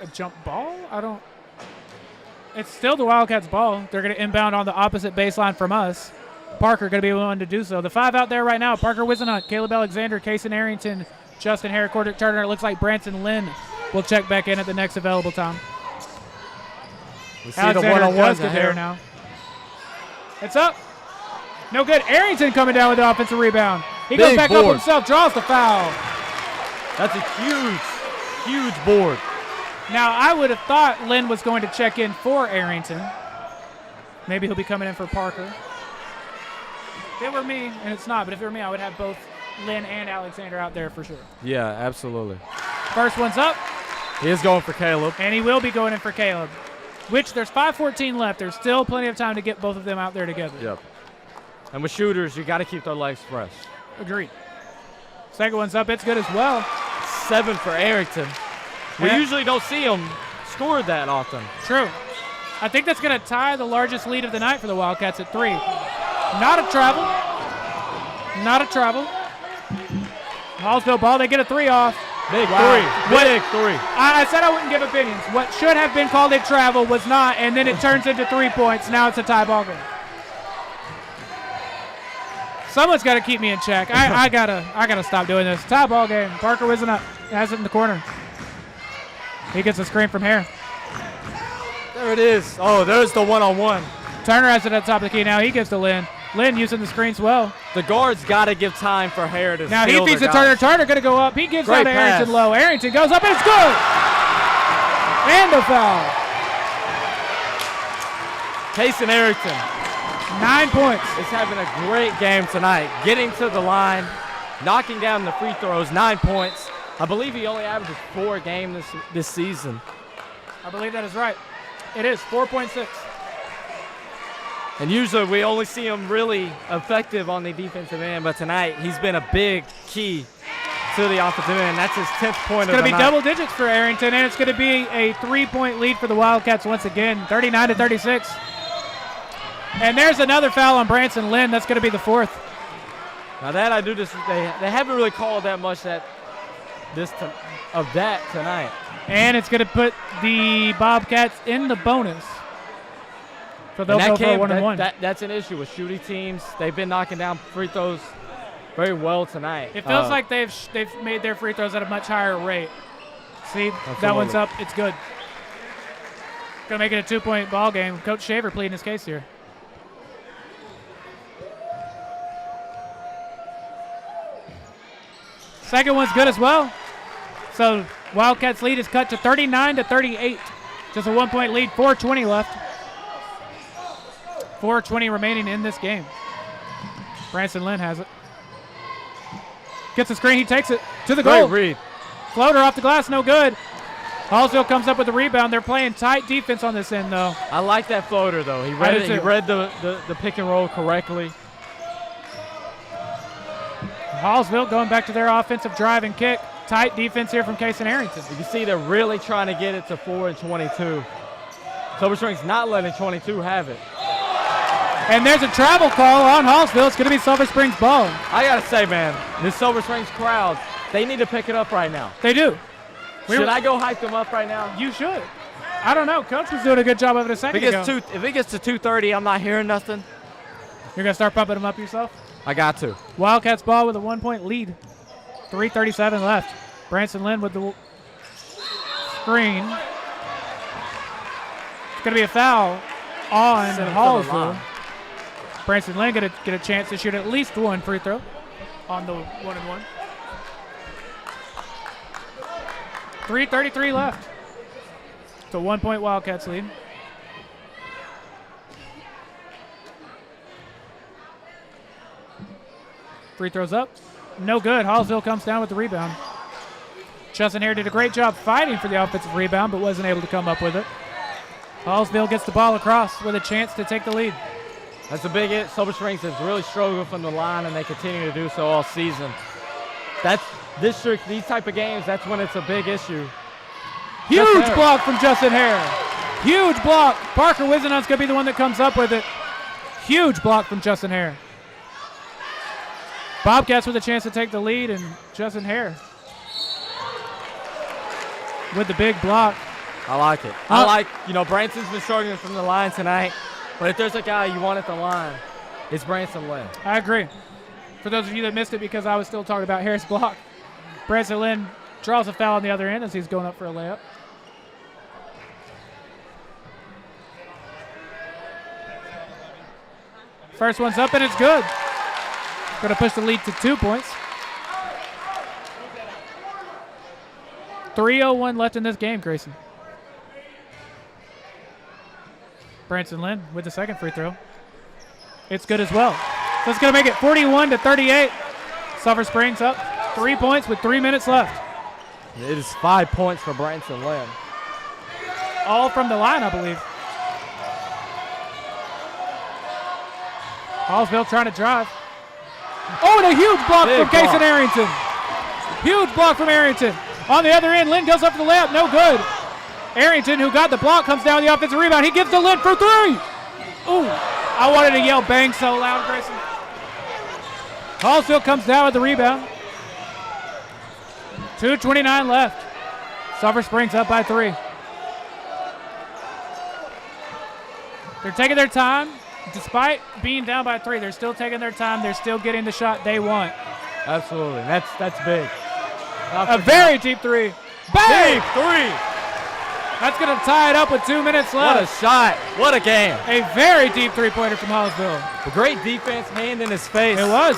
A jump ball? It's still the Wildcats' ball. They're going to inbound on the opposite baseline from us. Parker going to be the one to do so. The 5 out there right now: Parker Wisenhunt, Caleb Alexander, Kaysen Arrington, Justin Hare, Cordrick Turner. It looks like Branson Lynn will check back in at the next available time. We see Alexander the one-on-one does get there now. It's up. No good. Arrington coming down with the offensive rebound. He goes back up himself, draws the foul. That's a huge, huge board. Now, I would have thought Lynn was going to check in for Arrington. Maybe he'll be coming in for Parker. If it were me, and it's not, but if it were me, I would have both Lynn and Alexander out there for sure. Yeah, absolutely. First one's up. He is going for Caleb. And he will be going in for Caleb, which there's 5:14 left. There's still plenty of time to get both of them out there together. Yep. And with shooters, you got to keep their legs fresh. Agreed. Second one's up. It's good as well. 7 for Arrington. We usually don't see him score that often. True. I think that's going to tie the largest lead of the night for the Wildcats at 3. Not a travel. Not a travel. Hallsville ball. They get a 3 off. Big 3. Big 3. I said I wouldn't give opinions. What should have been called a travel was not, and then it turns into 3 points. Now it's a tie ball game. Someone's got to keep me in check. I gotta stop doing this. Tie ball game. Parker Wisenhunt has it in the corner. He gets a screen from Hare. There it is. Oh, there's the one-on-one. Turner has it at the top of the key now. He gives to Lynn. Lynn using the screens well. The guard's got to give time for Hare to now steal he feeds the to Turner. Turner going to go up. He gives out to Arrington low. Arrington goes up, and it's good. And a foul. Kaysen Arrington. 9 points. Is having a great game tonight. Getting to the line, knocking down the free throws, 9 points. I believe he only averages 4 a game this season. I believe that is right. It is 4.6. And usually we only see him really effective on the defensive end, but tonight he's been a big key to the offensive end. That's his 10th point of the night. It's going to be double digits for Arrington, and it's going to be a 3-point lead for the Wildcats once again, 39-36. And there's another foul on Branson Lynn. That's going to be the 4th. Now that I do this, they haven't really called that much of that tonight. And it's going to put the Bobcats in the bonus. So they'll go for a 1-on-1. That's an issue with shooting teams. They've been knocking down free throws very well tonight. It feels like they've made their free throws at a much higher rate. See, absolutely. That one's up. It's good. Going to make it a 2-point ball game. Coach Shaver pleading his case here. Second one's good as well. So Wildcats lead is cut to 39-38. Just a 1-point lead. 4:20 left. 4:20 remaining in this game. Branson Lynn has it. Gets the screen. He takes it to the goal. Great read. Floater off the glass. No good. Hallsville comes up with the rebound. They're playing tight defense on this end, though. I like that floater, though. He read the pick and roll correctly. Hallsville going back to their offensive drive and kick. Tight defense here from Kaysen Arrington. You can see they're really trying to get it to 4 and 22. Sulphur Springs not letting 22 have it. And there's a travel call on Hallsville. It's going to be Sulphur Springs ball. I got to say, man, this Sulphur Springs crowd, they need to pick it up right now. They do. Should I go hype them up right now? You should. I don't know. Coach was doing a good job of it a second ago. If it gets to 2:30, I'm not hearing nothing. You're going to start pumping them up yourself? I got to. Wildcats ball with a 1-point lead. 3:37 left. Branson Lynn with the screen. It's going to be a foul on Hallsville. Branson Lynn going to get a chance to shoot at least one free throw on the 1-and-1. 3:33 left. It's a 1-point Wildcats lead. Free throws up. No good. Hallsville comes down with the rebound. Justin Hare did a great job fighting for the offensive rebound, but wasn't able to come up with it. Hallsville gets the ball across with a chance to take the lead. That's a big hit. Sulphur Springs has really struggled from the line, and they continue to do so all season. These type of games, that's when it's a big issue. Huge block from Justin Hare. Huge block. Parker Wisenhunt's going to be the one that comes up with it. Huge block from Justin Hare. Bobcats with a chance to take the lead, and Justin Hare with the big block. I like it. Branson's been struggling from the line tonight, but if there's a guy you want at the line, it's Branson Lynn. I agree. For those of you that missed it because I was still talking about Harris' block, Branson Lynn draws a foul on the other end as he's going up for a layup. First one's up, and it's good. Going to push the lead to 2 points. 3:01 left in this game, Grayson. Branson Lynn with the second free throw. It's good as well. So it's going to make it 41-38. Sulphur Springs up 3 points with 3 minutes left. It is 5 points for Branson Lynn. All from the line, I believe. Hallsville trying to drive. Oh, and a huge block from Grayson Arrington. Huge block from Arrington. On the other end, Lynn goes up for the layup. No good. Arrington, who got the block, comes down the offensive rebound. He gives to Lynn for three. Ooh, I wanted to yell bang so loud, Grayson. Hallsville comes down with the rebound. 2:29 left. Sulphur Springs up by 3. They're taking their time. Despite being down by 3, they're still taking their time. They're still getting the shot they want. Absolutely. That's big. A very deep 3. Bang! Deep 3. That's going to tie it up with 2 minutes left. What a shot. What a game. A very deep three-pointer from Hallsville. A great defense, hand in his face. It was.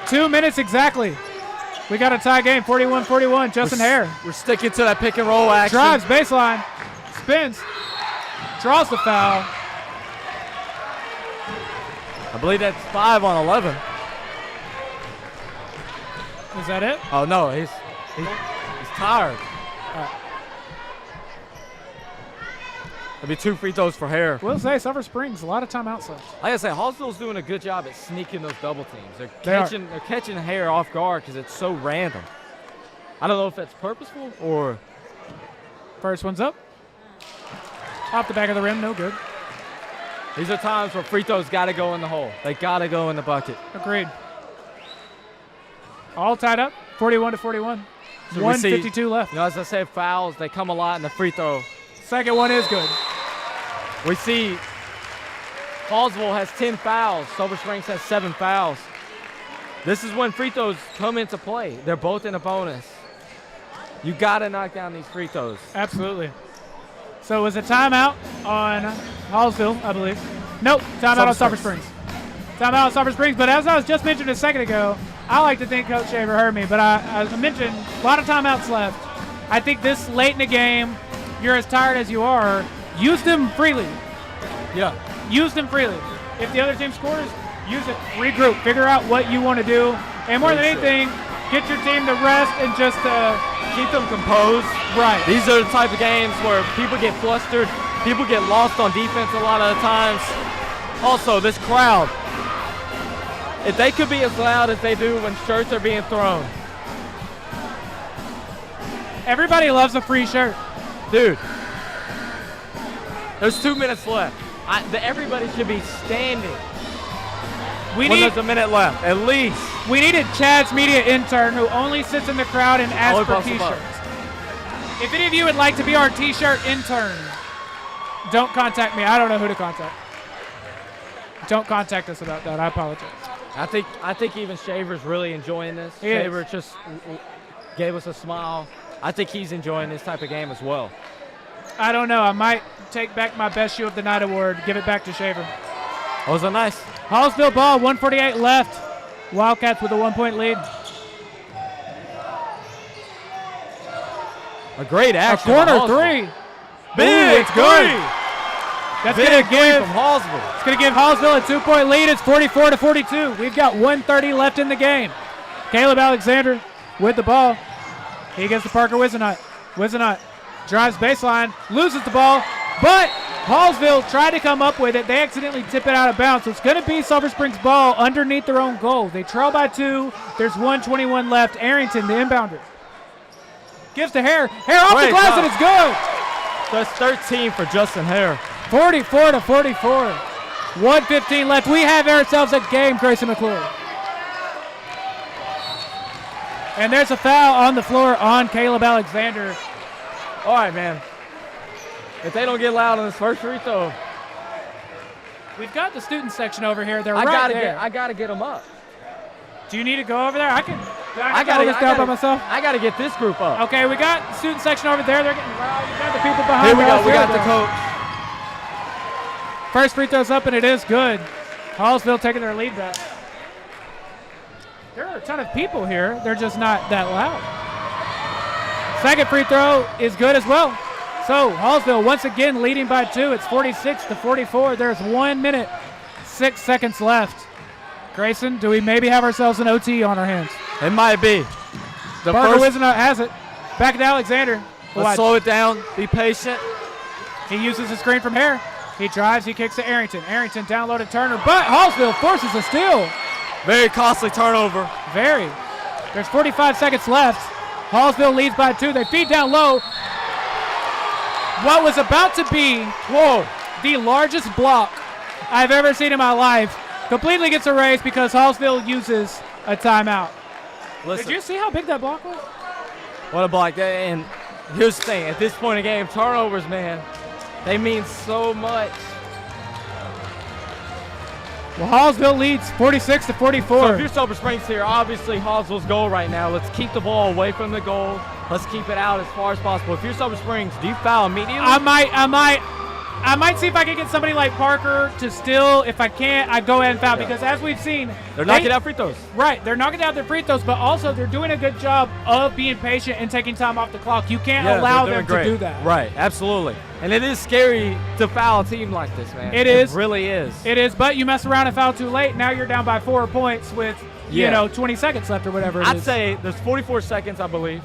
2 minutes exactly. We got a tie game, 41-41. Justin Hare. We're sticking to that pick and roll action. Drives baseline, spins, draws the foul. I believe that's 5 on 11. Is that it? Oh no, he's tired. There'll be 2 free throws for Hare. We'll say Sulphur Springs, a lot of timeouts left. Like I said, Hallsville's doing a good job at sneaking those double teams. They're catching Hare off guard because it's so random. I don't know if that's purposeful or. First one's up. Off the back of the rim, no good. These are times where free throws got to go in the hole. They got to go in the bucket. Agreed. All tied up, 41-41. So 1:52 left. As I said, fouls, they come a lot in the free throw. Second one is good. We see Hallsville has 10 fouls. Sulphur Springs has 7 fouls. This is when free throws come into play. They're both in a bonus. You got to knock down these free throws. Absolutely. So it was a timeout on Hallsville, I believe. Nope, timeout on Sulphur Springs. Timeout on Sulphur Springs. But as I was just mentioning a second ago, I like to think Coach Shaver heard me, but I mentioned a lot of timeouts left. I think this late in the game, you're as tired as you are, use them freely. Yeah. Use them freely. If the other team scores, use it. Regroup. Figure out what you want to do. And more than anything, get your team to rest and just keep them composed. Right. These are the type of games where people get flustered. People get lost on defense a lot of the times. Also, this crowd, if they could be as loud as they do when shirts are being thrown. Everybody loves a free shirt. Dude, there's 2 minutes left. Everybody should be standing there's a minute left, at least. We needed Chad's media intern who only sits in the crowd and asks for T-shirts. If any of you would like to be our T-shirt intern, don't contact me. I don't know who to contact. Don't contact us about that. I apologize. I think even Shaver's really enjoying this. Shaver just gave us a smile. I think he's enjoying this type of game as well. I don't know. I might take back my Best Shoe of the Night award, give it back to Shaver. That was a nice. Hallsville ball, 1:48 left. Wildcats with a 1-point lead. A great action. A corner three. Big, it's good. That's going to give from Hallsville. It's going to give Hallsville a 2-point lead. It's 44-42. We've got 1:30 left in the game. Caleb Alexander with the ball. He gets to Parker Wizenut. Wizenut drives baseline, loses the ball, but Hallsville tried to come up with it. They accidentally tip it out of bounds. So it's going to be Sulphur Springs ball underneath their own goal. They trail by 2. There's 1:21 left. Arrington, the inbounder, gives to Hare. Hare off the glass, and it's good. That's 13 for Justin Hare. 44-44. 1:15 left. We have ourselves a game, Grayson McClure. And there's a foul on the floor on Caleb Alexander. All right, man. If they don't get loud on this first free throw. We've got the student section over here. They're I there. gotta get them up. Do you need to go over there? I gotta by myself. I gotta get this group up. Okay, we got the student section over there. They're getting loud. We got the people behind us. Here we go. We got the coach. First free throw's up, and it is good. Hallsville taking their lead back. There are a ton of people here. They're just not that loud. Second free throw is good as well. So Hallsville once again leading by 2. It's 46-44. There's 1 minute, 6 seconds left. Grayson, do we maybe have ourselves an OT on our hands? It might be. Parker Wizenut has it. Back to Alexander. Let's slow it down. Be patient. He uses the screen from Hare. He drives. He kicks to Arrington. Arrington down low to Turner, but Hallsville forces a steal. Very costly turnover. Very. There's 45 seconds left. Hallsville leads by 2. They feed down low. What was about to be the largest block I've ever seen in my life completely gets erased because Hallsville uses a timeout. Listen, did you see how big that block was? What a block. And here's the thing. At this point in the game, turnovers, man, they mean so much. Well, Hallsville leads 46-44. So if you're Sulphur Springs here, obviously Hallsville's goal right now. Let's keep the ball away from the goal. Let's keep it out as far as possible. If you're Sulphur Springs, do you foul immediately? I might see if I can get somebody like Parker to steal. If I can't, I go ahead and foul because as we've seen, they're knocking out free throws. Right, they're knocking out their free throws, but also they're doing a good job of being patient and taking time off the clock. You can't allow them to do that. Right, absolutely. And it is scary to foul a team like this, man. It is. It really is. It is, but you mess around and foul too late. Now you're down by 4 points with, 20 seconds left or whatever it is. I'd say there's 44 seconds, I believe.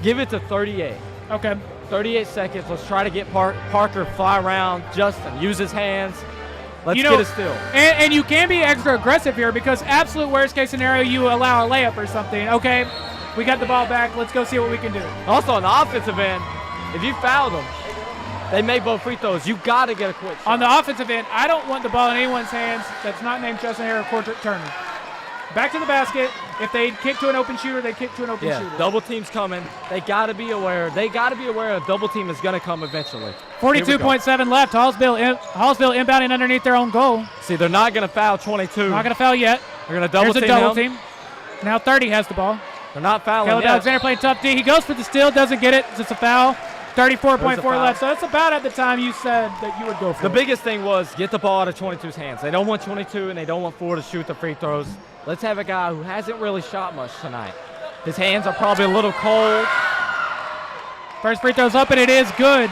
Give it to 38. Okay. 38 seconds. Let's try to get Parker fly around. Justin, use his hands. Let's get a steal. And you can be extra aggressive here because absolute worst case scenario, you allow a layup or something. Okay, we got the ball back. Let's go see what we can do. Also on the offensive end, if you foul them, they made both free throws. You got to get a quick shot. On the offensive end, I don't want the ball in anyone's hands that's not named Justin Hare or Cordrick Turner. Back to the basket. If they kick to an open shooter, they kick to an open shooter. Double team's coming. They got to be aware. They got to be aware a double team is going to come eventually. 42.7 left. Hallsville inbounding underneath their own goal. See, they're not going to foul 22. Not going to foul yet. They're going to double team. There's a double team. Now 30 has the ball. They're not fouling Caleb yet. Alexander playing tough D. He goes for the steal, doesn't get it. It's a foul. 34.4 left. So that's about at the time you said that you would go for it. The biggest thing was get the ball out of 22's hands. They don't want 22 and they don't want 4 to shoot the free throws. Let's have a guy who hasn't really shot much tonight. His hands are probably a little cold. First free throw's up and it is good.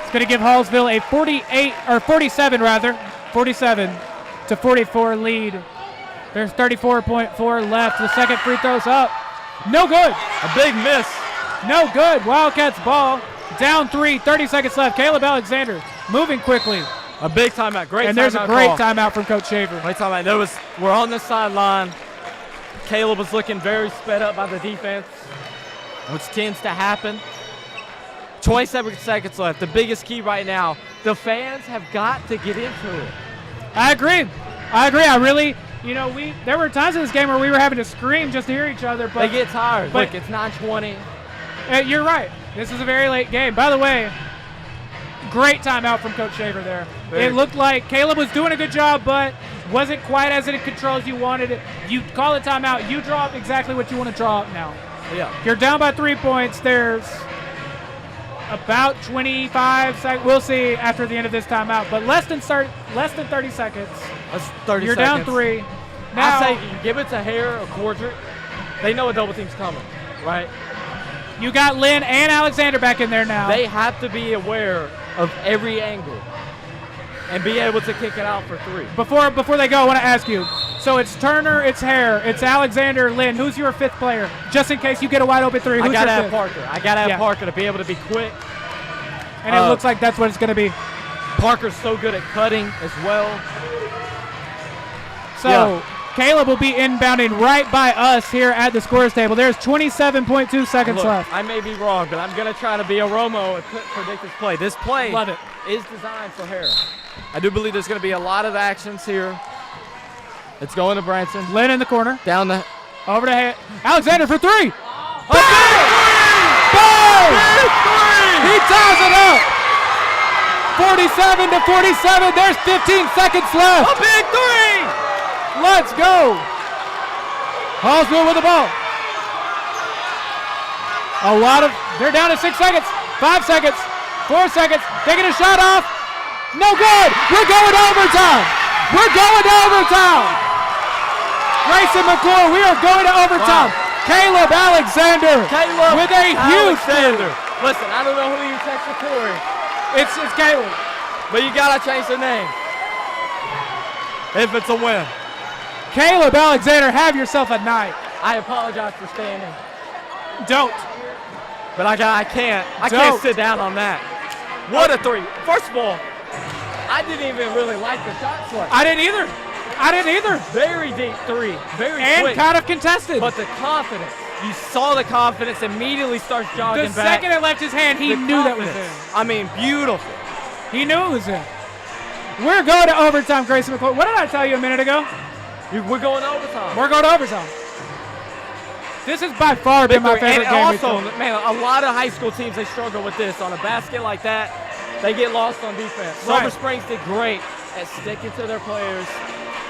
It's going to give Hallsville a 47-44 lead. There's 34.4 left. The second free throw's up. No good. A big miss. No good. Wildcats ball. Down 3, 30 seconds left. Caleb Alexander moving quickly. A big timeout. Great timeout. And there's a great timeout from Coach Shaver. Great timeout. We're on the sideline. Caleb was looking very sped up by the defense, which tends to happen. 27 seconds left. The biggest key right now. The fans have got to get into it. I agree. I really, there were times in this game where we were having to scream just to hear each other. But they get tired. Look, it's 9:20. You're right. This is a very late game. By the way, great timeout from Coach Shaver there. It looked like Caleb was doing a good job, but wasn't quite as in control as you wanted it. You call a timeout. You draw up exactly what you want to draw up now. Yeah. You're down by 3 points. There's about 25 seconds. We'll see after the end of this timeout, but less than 30 seconds. That's 30 You're seconds. Down 3. Now, I say you give it to Hare or Cordrick. They know a double team's coming, right? You got Lynn and Alexander back in there now. They have to be aware of every angle and be able to kick it out for 3. Before they go, I want to ask you, So it's Turner, it's Hare, it's Alexander, Lynn. Who's your fifth player? Just in case you get a wide open three. Who's I gotta your have fifth? Parker. I gotta have Parker to be able to be quick. And it looks like that's what it's going to be. Parker's so good at cutting as well. So Caleb will be inbounding right by us here at the scores table. There's 27.2 seconds left. I may be wrong, but I'm going to try to be a Romo and predict this play. This play Love it. is designed for Hare. I do believe there's going to be a lot of actions here. It's going to Branson. Lynn in the corner. Down the... Over to Alexander for three. Boom! He ties it up. 47 to 47. There's 15 seconds left. A big three! Let's go. Hallsville with the ball. They're down to 6 seconds. 5 seconds. 4 seconds. Taking a shot off. No good. We're going to overtime. We're going to overtime. Grayson McClure, we are going to overtime. Wow. Caleb Alexander with a huge Alexander. Listen, I don't know who you text for Corey. It's Caleb. But you got to change the name if it's a win. Caleb Alexander, have yourself a night. I apologize for standing. Don't. But I can't sit down on that. What a three. First of all, I didn't even really like the shot select. I didn't either. Very deep three. Very and quick. kind of contested. But the confidence. You saw the confidence immediately starts jogging back. The second it left his hand, he knew that was in. I mean, beautiful. He knew it was in. We're going to overtime, Grayson McClure. What did I tell you a minute ago? We're going to overtime. We're going to overtime. This has by far been my favorite game. And also, man, a lot of high school teams, they struggle with this. On a basket like that, they get lost on defense. Right. Sulphur Springs did great at sticking to their players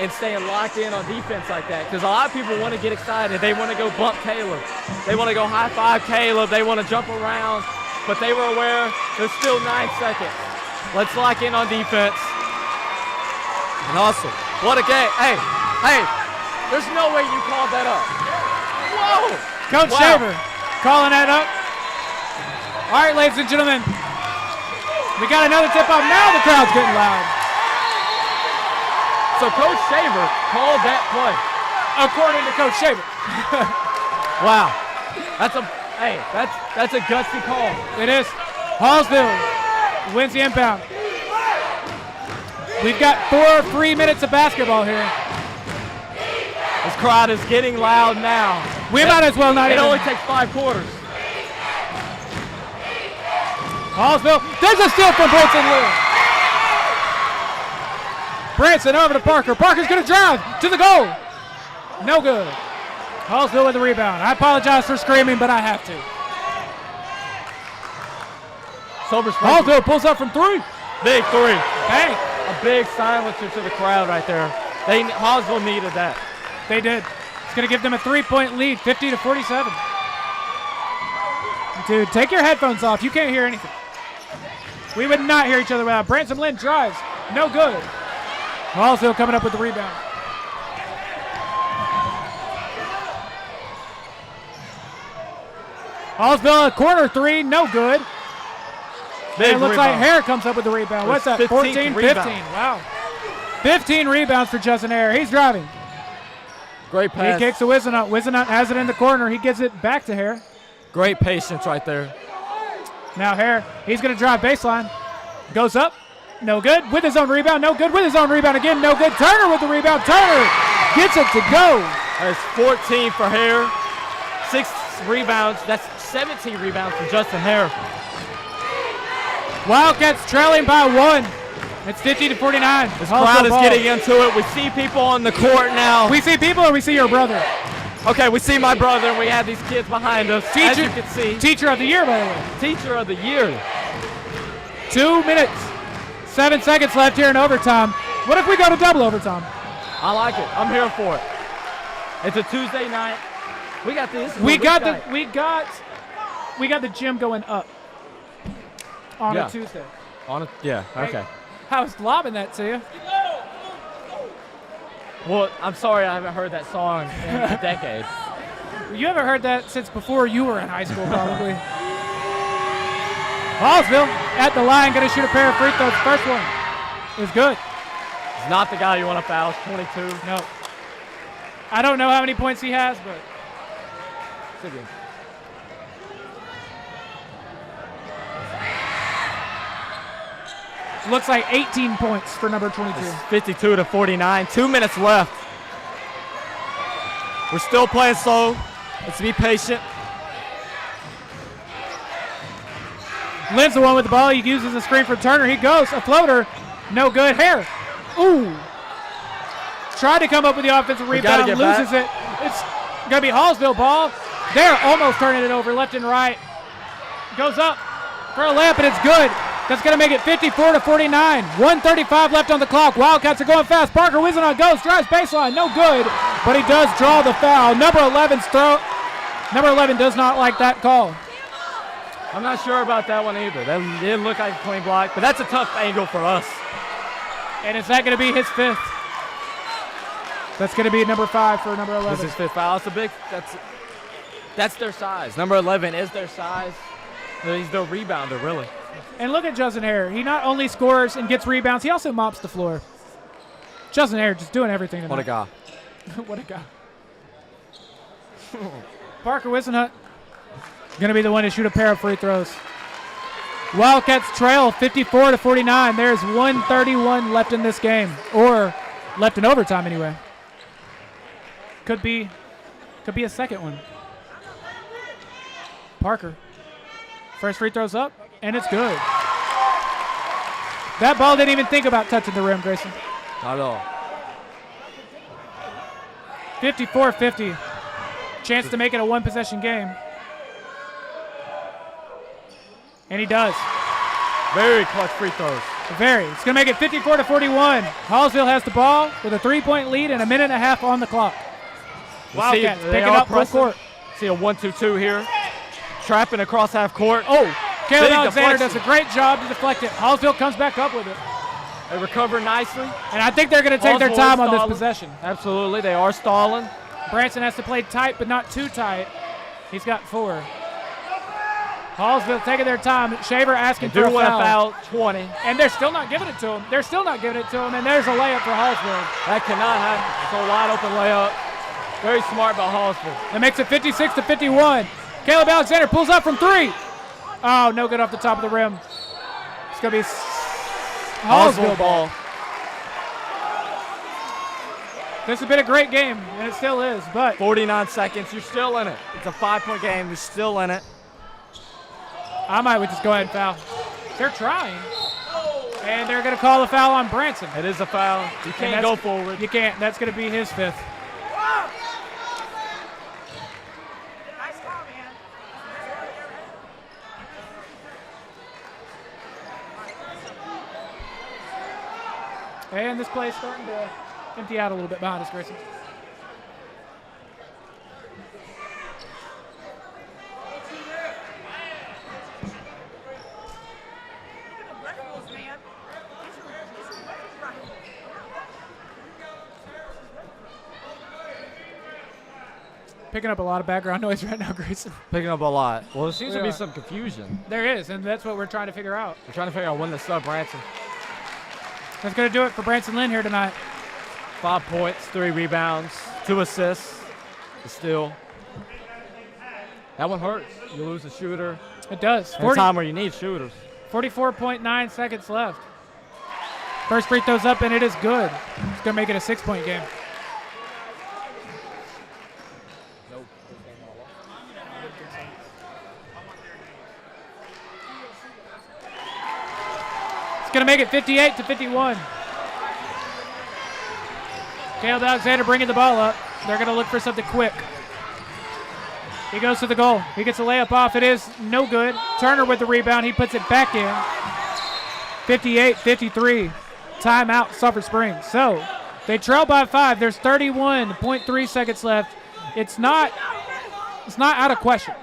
and staying locked in on defense like that. Because a lot of people want to get excited. They want to go bump Caleb. They want to go high-five Caleb. They want to jump around. But they were aware there's still 9 seconds. Let's lock in on defense. And also, what a game. Hey, there's no way you called that up. Whoa! Coach Shaver calling that up. All right, ladies and gentlemen. We got another tip-off. Now the crowd's getting loud. So Coach Shaver called that play. According to Coach Shaver. Wow. That's a gutsy call. It is. Hallsville wins the impound. We've got 3 minutes of basketball here. This crowd is getting loud now. We might as well not It even. only takes 5 quarters. Hallsville, there's a steal from Branson Lewis. Branson over to Parker. Parker's going to drive to the goal. No good. Hallsville with the rebound. I apologize for screaming, but I have to. Hallsville pulls up from 3. Big three. Bang. A big silencer to the crowd right there. Hallsville needed that. They did. It's going to give them a 3-point lead, 50 to 47. Dude, take your headphones off. You can't hear anything. We would not hear each other without. Branson Lynn drives. No good. Hallsville coming up with the rebound. Hallsville a corner 3, no good. Big it looks rebound. like Hare comes up with the rebound. What's that? 14, 15. Wow. 15 rebounds for Justin Hare. He's driving. Great pass. He kicks to Wisenhunt. Wisenhunt has it in the corner. He gives it back to Hare. Great patience right there. Now Hare, he's going to drive baseline. Goes up. No good. With his own rebound. No good. With his own rebound again. No good. Turner with the rebound. Turner gets it to go. That's 14 for Hare. 6 rebounds. That's 17 rebounds for Justin Hare. Wildcats trailing by 1. It's 50 to 49. This crowd is getting into it. We see people on the court now. We see people or we see your brother? Okay, we see my brother and we have these kids behind us. As you can see. Teacher of the year, by the way. Teacher of the year. 2 minutes. 7 seconds left here in overtime. What if we go to double overtime? I like it. I'm here for it. It's a Tuesday night. We got this. We got the gym going up on a Tuesday. Okay. I was lobbing that to you. Well, I'm sorry I haven't heard that song in a decade. You haven't heard that since before you were in high school, probably. Hallsville at the line, going to shoot a pair of free throws. First one is good. He's not the guy you want to foul. 22. No. I don't know how many points he has, but Should be. looks like 18 points for number 22. It's 52-49. 2 minutes left. We're still playing slow. Let's be patient. Lynn's the one with the ball. He uses the screen for Turner. He goes. A floater. No good. Hair. Ooh. Tried to come up with the offensive rebound. Loses it. It's going to be Hallsville ball. They're almost turning it over left and right. Goes up for a layup, and it's good. That's going to make it 54-49. 1:35 left on the clock. Wildcats are going fast. Parker whizzing on goes. Drives baseline. No good, but he does draw the foul. Number 11's throw. Number 11 does not like that call. I'm not sure about that one either. That didn't look like a clean block, but that's a tough angle for us. And is that going to be his fifth? That's going to be number 5 for number 11. This is fifth foul. It's a big. That's their size. Number 11 is their size. He's their rebounder, really. And look at Justin Hare. He not only scores and gets rebounds, he also mops the floor. Justin Hare just doing everything tonight. What a guy. What a guy. Parker Wissenhut going to be the one to shoot a pair of free throws. Wildcats trail 54-49. There's 1:31 left in this game, or left in overtime anyway. Could be a second one. Parker. First free throw's up, and it's good. That ball didn't even think about touching the rim, Grayson. Not at all. 54-50. Chance to make it a one-possession game. And he does. Very clutch free throws. Very. It's going to make it 54-41. Hallsville has the ball with a 3-point lead and a minute and a half on the clock. Wildcats picking up full court. See a 1-2-2 here. Trapping across half court. Oh, Caleb Alexander does a great job to deflect it. Hallsville comes back up with it. They recover nicely. And I think they're going to take their time on this possession. Absolutely. They are stalling. Branson has to play tight, but not too tight. He's got 4. Hallsville taking their time. Shaver asking for a foul. 20. And they're still not giving it to him. And there's a layup for Hallsville. That cannot happen. It's a wide open layup. Very smart by Hallsville. That makes it 56-51. Caleb Alexander pulls up from 3. Oh, no good off the top of the rim. It's going to be Hallsville ball. This has been a great game, and it still is. But 49 seconds. You're still in it. It's a 5-point game. You're still in it. I might just go ahead and foul. They're trying. And they're going to call a foul on Branson. It is a foul. You can't go forward. You can't. That's going to be his 5th. And this play is starting to empty out a little bit behind us, Grayson. Picking up a lot of background noise right now, Grayson. Picking up a lot. Well, there seems to be some confusion. There is, and that's what we're trying to figure out. We're trying to figure out when to sub Branson. That's going to do it for Branson Lynn here tonight. 5 points, 3 rebounds, 2 assists, a steal. That one hurts. You lose a shooter. It does. At a time where you need shooters. 44.9 seconds left. First free throw's up, and it is good. It's going to make it a 6-point game. It's going to make it 58-51. Caleb Alexander bringing the ball up. They're going to look for something quick. He goes to the goal. He gets a layup off. It is no good. Turner with the rebound. He puts it back in. 58-53. Timeout, Sulphur Springs. So they trail by 5. There's 31.3 seconds left. It's not out of question.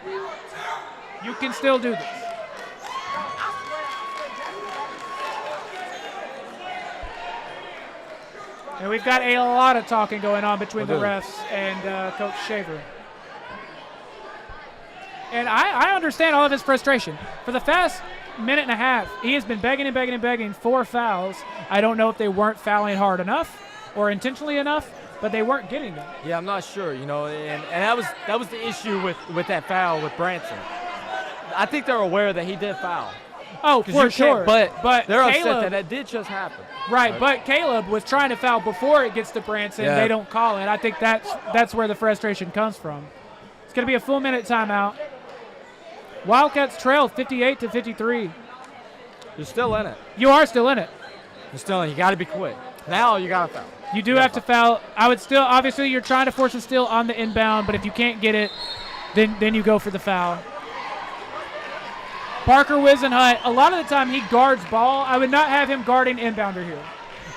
You can still do this. And we've got a lot of talking going on between the refs and Coach Shaver. And I understand all of his frustration. For the past minute and a half, he has been begging 4 fouls. I don't know if they weren't fouling hard enough or intentionally enough, but they weren't getting them. Yeah, I'm not sure, and that was the issue with that foul with Branson. I think they're aware that he did foul. Oh, for sure. But they're Caleb, upset that did just happen. Right, but Caleb was trying to foul before it gets to Branson. Yeah. They don't call it. I think that's where the frustration comes from. It's going to be a full minute timeout. Wildcats trail 58-53. You're still in it. You are still in it. You're still in it. You got to be quick. Now you got to foul. You do have to foul. I would still, obviously, you're trying to force a steal on the inbound, but if you can't get it, then you go for the foul. Parker Wisenhunt, a lot of the time he guards ball. I would not have him guarding inbounder here.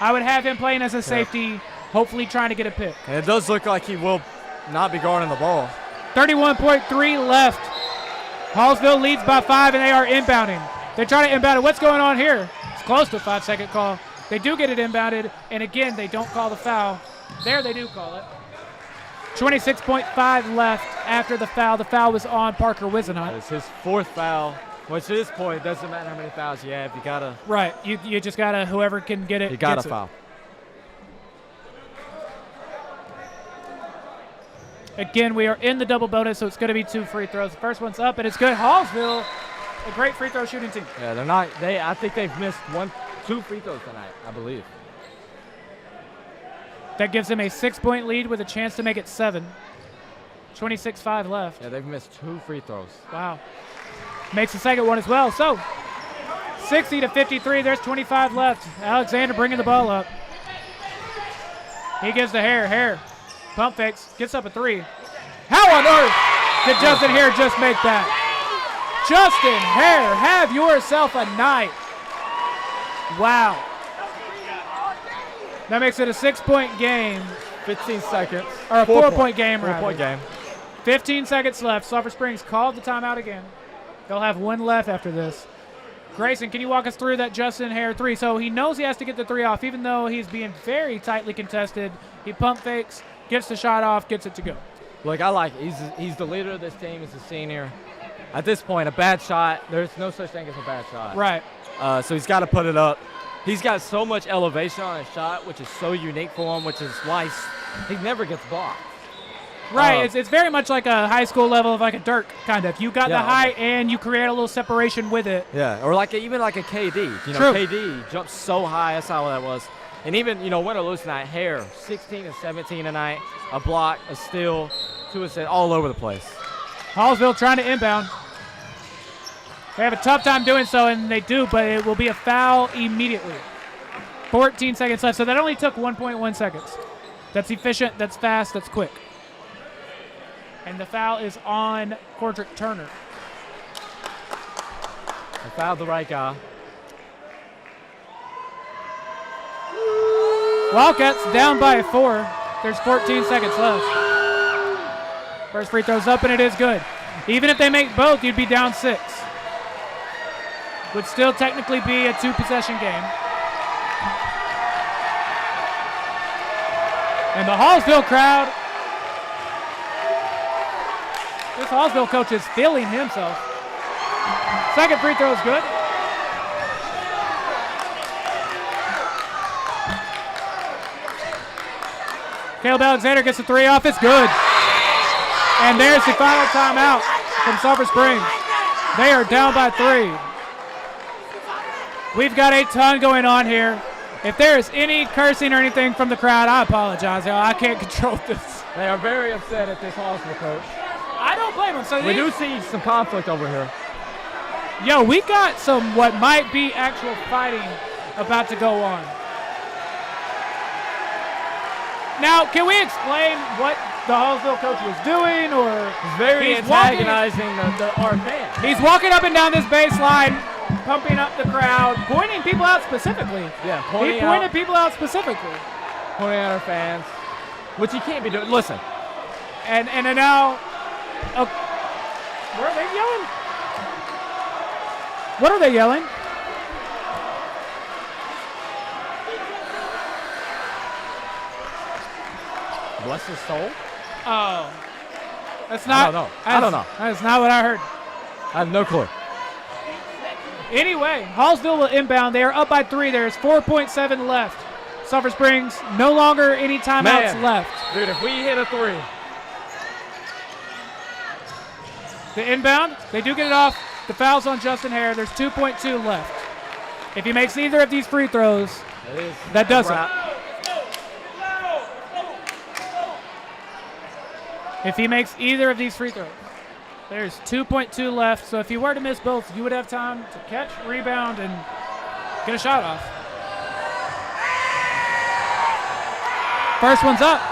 I would have him playing as a safety, hopefully trying to get a pick. And it does look like he will not be guarding the ball. 31.3 left. Hallsville leads by 5, and they are inbounding. They're trying to inbound it. What's going on here? It's close to a 5-second call. They do get it inbounded, and again, they don't call the foul. There they do call it. 26.5 left after the foul. The foul was on Parker Wisenhunt. It's his 4th foul. Which at this point, it doesn't matter how many fouls you have. You got to. Right. You just got to, whoever can get it. You got to foul. Again, we are in the double bonus, so it's going to be 2 free throws. The first one's up, and it's good. Hallsville, a great free throw shooting team. Yeah, they're not. I think they've missed 2 free throws tonight, I believe. That gives them a 6-point lead with a chance to make it 7. 26.5 left. Yeah, they've missed 2 free throws. Wow. Makes the second one as well. So, 60-53. There's 25 left. Alexander bringing the ball up. He gives the Hare. Pump fakes. Gets up a 3. How on earth did Justin Hare just make that? Justin Hare, have yourself a night. Wow. That makes it a 6-point game. 15 seconds. Or a 4-point game, rather. 4-point game. 15 seconds left. Sulphur Springs called the timeout again. They'll have 1 left after this. Grayson, can you walk us through that Justin Hare 3? So he knows he has to get the 3 off, even though he's being very tightly contested. He pump fakes, gets the shot off, gets it to go. Look, I like it. He's the leader of this team. He's a senior. At this point, a bad shot, there's no such thing as a bad shot. Right. So he's got to put it up. He's got so much elevation on his shot, which is so unique for him, which is why he never gets blocked. Right, it's very much like a high school level of like a Dirk, kind of. You got the height and you create a little separation with it. Yeah, or even like a KD. True. KD jumped so high. That's how that was. And even, win or lose tonight, Hare, 16 and 17 tonight, a block, a steal, 2 assists, all over the place. Hallsville trying to inbound. They have a tough time doing so, and they do, but it will be a foul immediately. 14 seconds left, so that only took 1.1 seconds. That's efficient, that's fast, that's quick. And the foul is on Cordrick Turner. They fouled the right guy. Wildcats down by 4. There's 14 seconds left. First free throw's up, and it is good. Even if they make both, you'd be down 6. Would still technically be a 2-possession game. And the Hallsville crowd, this Hallsville coach is feeling himself. Second free throw is good. Caleb Alexander gets the 3 off. It's good. And there's the final timeout from Sulphur Springs. They are down by 3. We've got a ton going on here. If there is any cursing or anything from the crowd, I apologize. I can't control this. They are very upset at this Hallsville coach. I don't blame them. So we do see some conflict over here. Yo, we got some what might be actual fighting about to go on. Now, can we explain what the Hallsville coach was doing, or he's very antagonizing our fans? He's walking up and down this baseline, pumping up the crowd, pointing people out specifically. Yeah, he pointed people out specifically. Pointing at our fans, which he can't be doing. Listen. And now, where are they yelling? What are they yelling? Bless his soul? Oh. That's not. I don't know. That's not what I heard. I have no clue. Anyway, Hallsville will inbound. They are up by 3. There's 4.7 left. Sulphur Springs, no longer any timeouts left. Dude, if we hit a 3. The inbound, they do get it off. The foul's on Justin Hare. There's 2.2 left. If he makes either of these free throws, that does it. If he makes either of these free throws, there's 2.2 left. So if you were to miss both, you would have time to catch, rebound, and get a shot off. First one's up.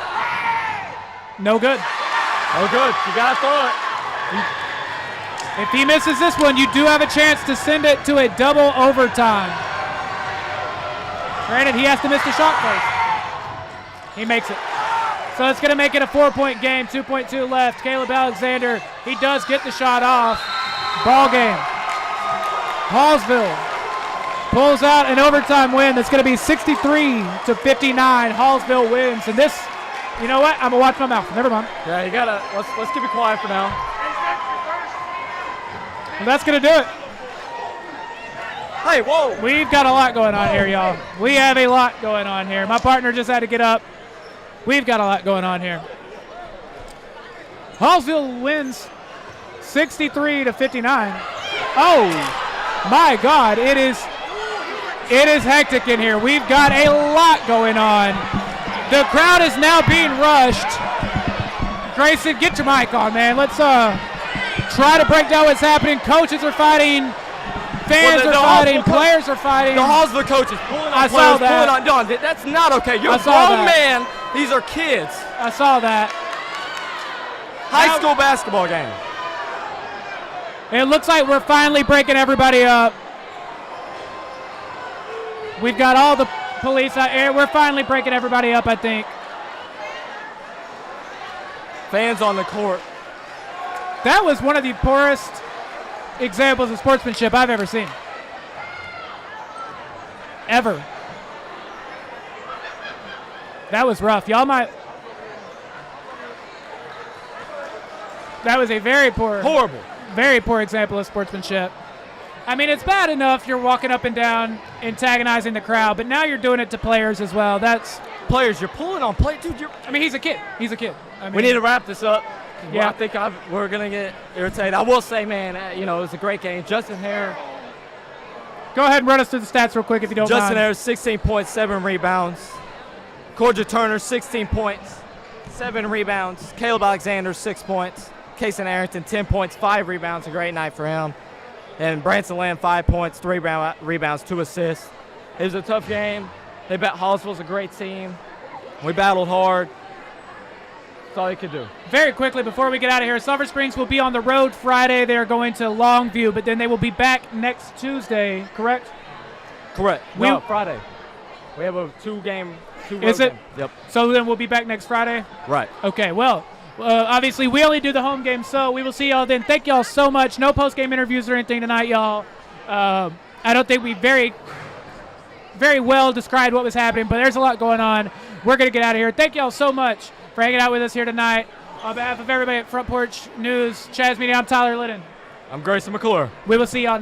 No good. Oh, good. You got to throw it. If he misses this one, you do have a chance to send it to a double overtime. Granted, he has to miss the shot first. He makes it. So it's going to make it a 4-point game, 2.2 left. Caleb Alexander, he does get the shot off. Ball game. Hallsville pulls out an overtime win that's going to be 63-59. Hallsville wins. And this, you know what? I'm going to watch my mouth. Never mind. Yeah, you got to, let's keep it quiet for now. Well, that's going to do it. Hey, whoa. We've got a lot going on here, y'all. We have a lot going on here. My partner just had to get up. We've got a lot going on here. Hallsville wins 63-59. Oh, my God. It is hectic in here. We've got a lot going on. The crowd is now being rushed. Grayson, get your mic on, man. Let's try to break down what's happening. Coaches are fighting. Fans are fighting. Players are fighting. The Hallsville coaches pulling on I players, saw that. pulling on. No, that's not okay. You're I a saw grown that. man. These are kids. I saw that. High school basketball game. It looks like we're finally breaking everybody up. We've got all the police out here. We're finally breaking everybody up, I think. Fans on the court. That was one of the poorest examples of sportsmanship I've ever seen. Ever. That was rough. Y'all might. That was a very poor. Horrible. Very poor example of sportsmanship. I mean, it's bad enough you're walking up and down, antagonizing the crowd, but now you're doing it to players as well. That's players. You're pulling on players, dude. I mean, he's a kid. He's a kid. I mean, we need to wrap this up. Yeah. Well, I think we're gonna get irritated. I will say, man, it was a great game. Justin Hare. Go ahead and run us through the stats real quick if you don't mind. Justin Hare, 16 points, 7 rebounds. Cordia Turner, 16 points, 7 rebounds. Caleb Alexander, 6 points. Grayson Arrington, 10 points, 5 rebounds. A great night for him. And Branson Land, 5 points, 3 rebounds, 2 assists. It was a tough game. They bet Hallsville's a great team. We battled hard. That's all you could do. Very quickly, before we get out of here, Sulphur Springs will be on the road Friday. They are going to Longview, but then they will be back next Tuesday, correct? Correct. No, Friday. We have a 2-game, 2 road Is it? game. Yep. So then we'll be back next Friday? Right. Okay, well, obviously we only do the home game, so we will see y'all then. Thank y'all so much. No post-game interviews or anything tonight, y'all. I don't think we very well described what was happening, but there's a lot going on. We're going to get out of here. Thank y'all so much for hanging out with us here tonight. On behalf of everybody at Front Porch News, Chaz Media, I'm Tyler Liddon. I'm Grayson McClure. We will see y'all